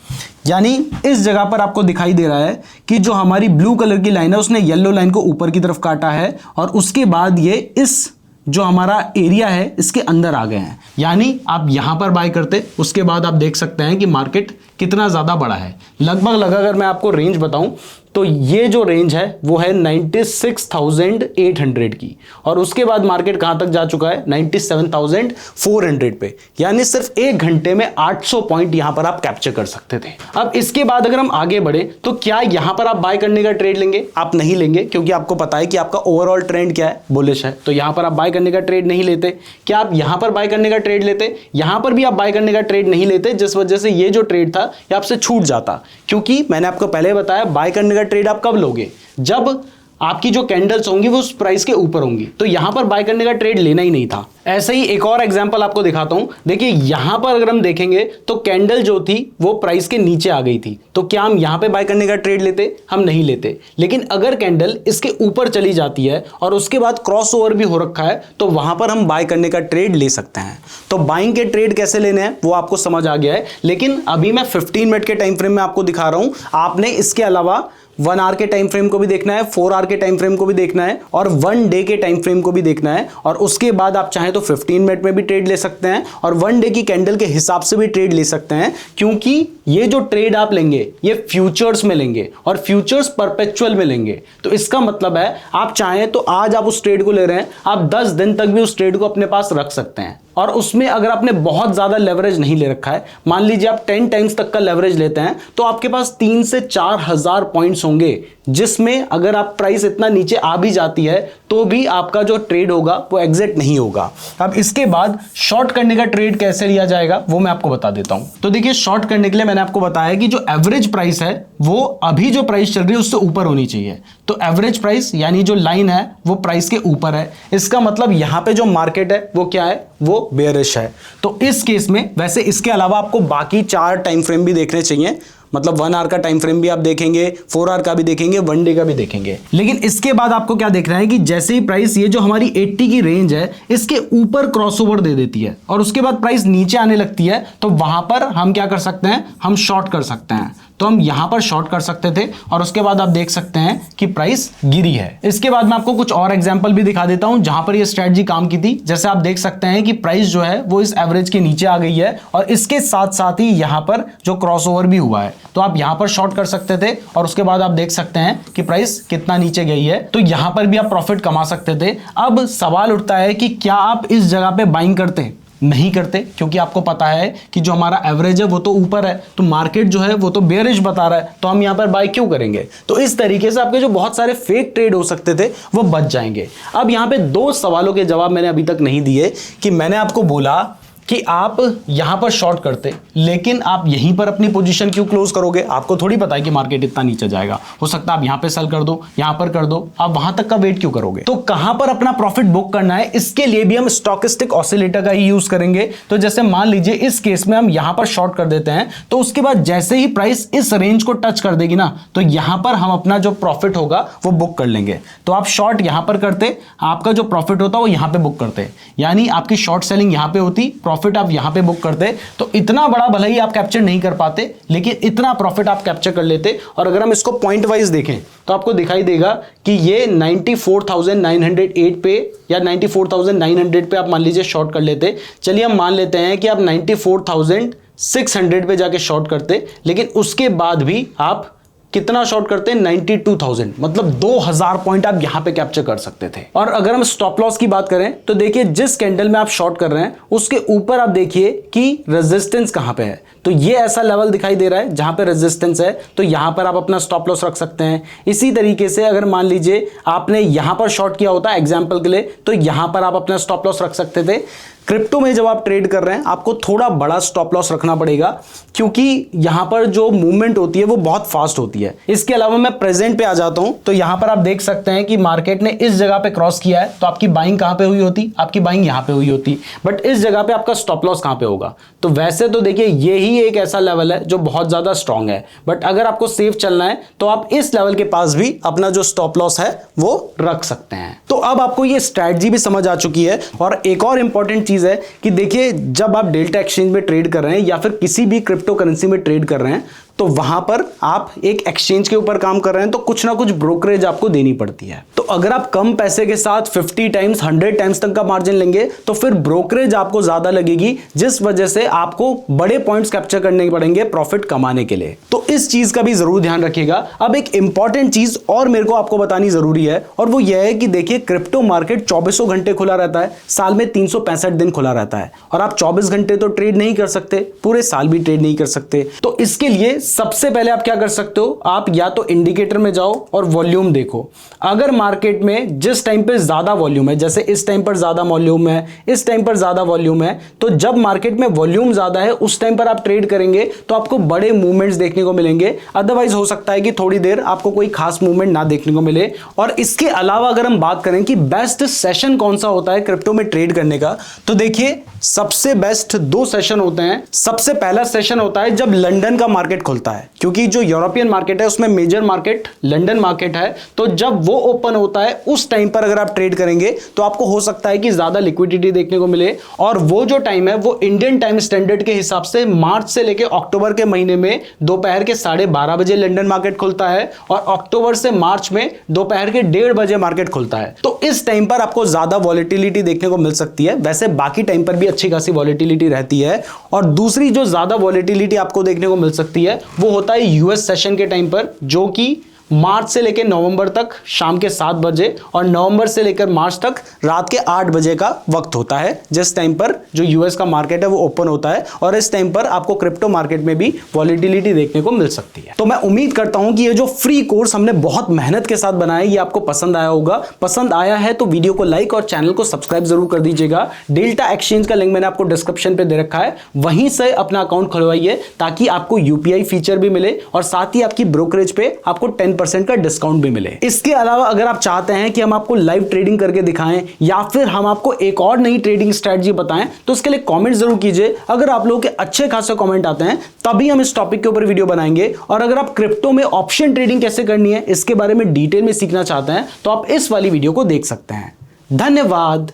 यानी इस जगह पर आपको दिखाई दे रहा है कि जो हमारी ब्लू कलर की लाइन है उसने येलो लाइन को ऊपर की तरफ काटा है, और उसके बाद ये इस जो हमारा एरिया है इसके अंदर आ गए हैं। यानी आप यहां पर बाय करते, उसके बाद आप देख सकते हैं कि मार्केट कितना ज्यादा बड़ा है। लगभग अगर मैं आपको रेंज बताऊं तो ये जो रेंज है वो है 96,800 की, और उसके बाद मार्केट कहां तक जा चुका है 97,400 पे, यानी सिर्फ 1 घंटे में 800 पॉइंट यहां पर आप कैप्चर कर सकते थे। अब इसके बाद अगर हम आगे बढ़े तो क्या यहां पर आप बाय करने का ट्रेड लेंगे, आप नहीं लेंगे, क्योंकि आपको पता है कि आपका ओवरऑल ट्रेंड क्या है, बुलिश है। तो यहां पर आप बाय करने का ट्रेड नहीं लेते। क्या आप यहां पर बाय करने का ट्रेड लेते, यहां पर भी आप बाय करने का ट्रेड नहीं लेते, जिस वजह से ये जो ट्रेड था ये आपसे छूट जाता, क्योंकि मैंने आपको पहले बताया बाय करने का ट्रेड आप कब लोगे, जब आपकी जो कैंडल्स होंगी वो उस प्राइस के ऊपर होंगी, तो यहां पर बाय करने का ट्रेड लेना ही नहीं था। ऐसे ही एक और एग्जांपल आपको दिखाता हूं। देखिए यहां पर अगर हम देखेंगे तो कैंडल जो थी वो प्राइस के नीचे आ गई थी, तो क्या हम यहां पे बाय करने का ट्रेड लेते? हम नहीं लेते। लेकिन अगर कैंडल इसके ऊपर चली जाती है और उसके बाद क्रॉस ओवर भी हो रखा है तो वहां पर हम बाय करने का ट्रेड ले सकते हैं। तो बाइंग के ट्रेड कैसे लेने हैं वो आपको समझ आ गया है, लेकिन अभी मैं 15 मिनट के टाइम फ्रेम में आपको दिखा रहा हूं। आपने इसके अलावा 1 आवर के टाइम फ्रेम को भी देखना है, 4 आवर के टाइम फ्रेम को भी देखना है और 1 डे के टाइम फ्रेम को भी देखना है। और उसके बाद आप चाहें तो 15 मिनट में भी ट्रेड ले सकते हैं और 1 डे की कैंडल के हिसाब से भी ट्रेड ले सकते हैं, क्योंकि ये जो ट्रेड आप लेंगे ये फ्यूचर्स में लेंगे और फ्यूचर्स परपेचुअल में लेंगे। तो इसका मतलब है आप चाहें तो आज आप उस ट्रेड को ले रहे हैं, आप 10 दिन तक भी उस ट्रेड को अपने पास रख सकते हैं। और उसमें अगर आपने बहुत ज्यादा लेवरेज नहीं ले रखा है, मान लीजिए आप 10 टाइम्स तक का लेवरेज लेते हैं, तो आपके पास 3 से 4 हजार पॉइंट्स होंगे, जिसमें अगर आप प्राइस इतना नीचे आ भी जाती है तो भी आपका जो ट्रेड होगा वो एग्जिट नहीं होगा। अब इसके बाद शॉर्ट करने का ट्रेड कैसे लिया जाएगा वो मैं आपको बता देता हूं। तो देखिए शॉर्ट करने के लिए मैंने आपको बताया कि जो एवरेज प्राइस है वो अभी जो प्राइस चल रही है उससे ऊपर होनी चाहिए। तो एवरेज प्राइस यानी जो लाइन है वो प्राइस के ऊपर है, इसका मतलब यहां पे जो मार्केट है वो क्या है? वो बेयरिश है। तो इस केस में वैसे इसके अलावा आपको बाकी 4 टाइम फ्रेम भी देखने चाहिए, मतलब 1 आवर का टाइम फ्रेम भी आप देखेंगे, 4 आवर का भी देखेंगे, 1 डे का भी देखेंगे। लेकिन इसके बाद आपको क्या देखना है कि जैसे ही प्राइस ये जो हमारी 80 की रेंज है इसके ऊपर क्रॉसओवर दे देती है और उसके बाद प्राइस नीचे आने लगती है, तो वहां पर हम क्या कर सकते हैं? हम शॉर्ट कर सकते हैं। तो हम यहां पर शॉर्ट कर सकते थे और उसके बाद आप देख सकते हैं कि प्राइस गिरी है। इसके बाद मैं आपको कुछ और एग्जांपल भी दिखा देता हूं जहां पर ये स्ट्रेटजी काम की थी। जैसे आप देख सकते हैं कि प्राइस जो है वो इस एवरेज के नीचे आ गई है और इसके साथ साथ ही यहां पर जो क्रॉसओवर भी हुआ है, तो आप यहां पर शॉर्ट कर सकते थे और उसके बाद आप देख सकते हैं कि प्राइस कितना नीचे गई है, तो यहां पर भी आप प्रॉफिट कमा सकते थे। अब सवाल उठता है कि क्या आप इस जगह पे बाइंग करते? नहीं करते, क्योंकि आपको पता है कि जो हमारा एवरेज है वो तो ऊपर है, तो मार्केट जो है वो तो बेयरिश बता रहा है, तो हम यहां पर बाय क्यों करेंगे? तो इस तरीके से आपके जो बहुत सारे फेक ट्रेड हो सकते थे वो बच जाएंगे। अब यहां पे 2 सवालों के जवाब मैंने अभी तक नहीं दिए कि मैंने आपको बोला कि आप यहां पर शॉर्ट करते, लेकिन आप यहीं पर अपनी पोजीशन क्यों क्लोज करोगे? आपको थोड़ी पता है कि मार्केट इतना नीचे जाएगा, हो सकता है आप यहां पे सेल कर दो, यहां पर कर दो, आप वहां तक का वेट क्यों करोगे? तो कहां पर अपना प्रॉफिट बुक करना है, इसके लिए भी हम स्टोकेस्टिक ऑसिलेटर का ही यूज करेंगे। तो जैसे मान लीजिए इस केस में हम यहां पर शॉर्ट कर देते हैं, तो उसके बाद जैसे ही प्राइस इस रेंज को टच कर देगी ना, तो यहां पर हम अपना जो प्रॉफिट होगा वो बुक कर लेंगे। तो आप शॉर्ट यहां पर करते, आपका जो प्रॉफिट होता वो यहां पे बुक करते, यानी आपकी शॉर्ट सेलिंग यहां पे होती, प्रॉफिट आप यहां पे बुक करते, तो इतना बड़ा भले ही आप कैप्चर नहीं कर पाते, लेकिन इतना प्रॉफिट आप कैप्चर कर लेते। और अगर हम इसको पॉइंट वाइज देखें तो आपको दिखाई देगा कि ये 94,908 पे या 94,900 पे आप मान लीजिए शॉर्ट कर लेते। चलिए हम मान लेते हैं कि आप 94,600 पे जाके शॉर्ट करते, लेकिन उसके बाद भी आप कितना शॉर्ट करते हैं? 92,000, मतलब 2,000 पॉइंट आप यहां पे कैप्चर कर सकते थे। और अगर हम स्टॉप लॉस की बात करें तो देखिए जिस कैंडल में आप शॉर्ट कर रहे हैं उसके ऊपर आप देखिए कि रेजिस्टेंस कहां पे है, तो ये ऐसा लेवल दिखाई दे रहा है जहां पे रेजिस्टेंस है, तो यहां पर आप अपना स्टॉप लॉस रख सकते हैं। इसी तरीके से अगर मान लीजिए आपने यहां पर शॉर्ट किया होता एग्जांपल के लिए, तो यहां पर आप अपना स्टॉप लॉस रख सकते थे। क्रिप्टो में जब आप ट्रेड कर रहे हैं आपको थोड़ा बड़ा स्टॉप लॉस रखना पड़ेगा, क्योंकि यहां पर जो मूवमेंट होती है वो बहुत फास्ट होती है। इसके अलावा मैं प्रेजेंट पे आ जाता हूं, तो यहां पर आप देख सकते हैं कि मार्केट ने इस जगह पे क्रॉस किया है, तो आपकी बाइंग कहां पे हुई होती? आपकी बाइंग यहां पे हुई होती, बट इस जगह पे आपका स्टॉप लॉस कहां पे होगा? तो वैसे तो देखिए ये ही एक ऐसा लेवल है जो बहुत ज्यादा स्ट्रांग है, बट अगर आपको सेफ चलना है तो आप इस लेवल के पास भी अपना जो स्टॉप लॉस है वो रख सकते हैं। तो अब आपको ये स्ट्रैटेजी भी समझ आ चुकी है। और एक और इंपॉर्टेंट चीज है कि देखिए जब आप डेल्टा एक्सचेंज में ट्रेड कर रहे हैं या फिर किसी भी क्रिप्टो करेंसी में ट्रेड कर रहे हैं, तो वहां पर आप एक एक्सचेंज के ऊपर काम कर रहे हैं, तो कुछ ना कुछ ब्रोकरेज आपको देनी पड़ती है। तो अगर आप कम पैसे के साथ 50 टाइम्स 100 टाइम्स तक का मार्जिन लेंगे तो फिर ब्रोकरेज आपको ज्यादा लगेगी, जिस वजह से आपको बड़े पॉइंट्स कैप्चर करने पड़ेंगे प्रॉफिट कमाने के लिए। तो इस चीज का भी जरूर ध्यान रखिएगा। अब एक इंपॉर्टेंट चीज और मेरे को आपको बतानी जरूरी है, और वो यह है कि देखिए क्रिप्टो मार्केट 24 घंटे खुला रहता है, साल में 365 दिन खुला रहता है, और आप 24 घंटे तो ट्रेड नहीं कर सकते, पूरे साल भी ट्रेड नहीं कर सकते। तो इसके लिए सबसे पहले आप क्या कर सकते हो, आप या तो इंडिकेटर में जाओ और वॉल्यूम देखो। अगर मार्केट में जिस टाइम पे ज्यादा वॉल्यूम है, जैसे इस टाइम पर ज्यादा वॉल्यूम है, इस टाइम पर ज्यादा वॉल्यूम है, तो जब मार्केट में वॉल्यूम ज्यादा है उस टाइम पर आप ट्रेड करेंगे तो आपको बड़े मूवमेंट्स देखने को मिलेंगे। अदरवाइज हो सकता है कि थोड़ी देर आपको कोई खास मूवमेंट ना देखने को मिले। और इसके अलावा अगर हम बात करें कि बेस्ट सेशन कौन सा होता है क्रिप्टो में ट्रेड करने का, तो देखिए सबसे बेस्ट 2 सेशन होते हैं। सबसे पहला सेशन होता है जब लंदन का मार्केट खुलता है, क्योंकि जो यूरोपियन मार्केट है उसमें मेजर मार्केट लंदन मार्केट है, तो जब वो ओपन होता है उस टाइम पर अगर आप ट्रेड करेंगे तो आपको हो सकता है कि ज्यादा लिक्विडिटी देखने को मिले। और वो जो टाइम है वो इंडियन टाइम स्टैंडर्ड के हिसाब से मार्च से लेकर अक्टूबर के महीने में दोपहर के 12:30 बजे लंदन मार्केट खुलता है और अक्टूबर से मार्च में दोपहर के 1:30 बजे मार्केट खुलता है। तो इस टाइम पर आपको ज्यादा वॉलेटिलिटी देखने को मिल सकती है। वैसे बाकी टाइम पर भी अच्छी खासी वॉलेटिलिटी रहती है। और दूसरी जो ज्यादा वॉलेटिलिटी आपको देखने को मिल सकती है वो होता है यूएस सेशन के टाइम पर, जो कि मार्च से लेकर नवंबर तक शाम के 7 बजे और नवंबर से लेकर मार्च तक रात के 8 बजे का वक्त होता है, जिस टाइम पर जो यूएस का मार्केट है वो ओपन होता है। और इस टाइम पर आपको क्रिप्टो मार्केट में भी वॉलेटिलिटी देखने को मिल सकती है। तो मैं उम्मीद करता हूं कि ये जो फ्री कोर्स हमने बहुत मेहनत के साथ बनाया है ये आपको पसंद आया होगा। पसंद आया है तो वीडियो को लाइक और चैनल को सब्सक्राइब जरूर कर दीजिएगा। डेल्टा एक्सचेंज का लिंक मैंने आपको डिस्क्रिप्शन पे दे रखा है, वहीं से अपना अकाउंट खुलवाइए ताकि आपको यूपीआई फीचर भी मिले और साथ ही आपकी ब्रोकरेज पे आपको 10% का डिस्काउंट भी मिले। इसके अलावा अगर आप चाहते हैं कि हम आपको लाइव ट्रेडिंग करके दिखाएं या फिर हम आपको एक और नई ट्रेडिंग स्ट्रेटजी बताएं तो उसके लिए कमेंट जरूर कीजिए। अगर आप लोगों के अच्छे खासे कमेंट आते हैं तभी हम इस टॉपिक के ऊपर वीडियो बनाएंगे। और अगर आप क्रिप्टो में ऑप्शन ट्रेडिंग कैसे करनी है इसके बारे में डिटेल में सीखना चाहते हैं तो आप इस वाली वीडियो को देख सकते हैं। धन्यवाद।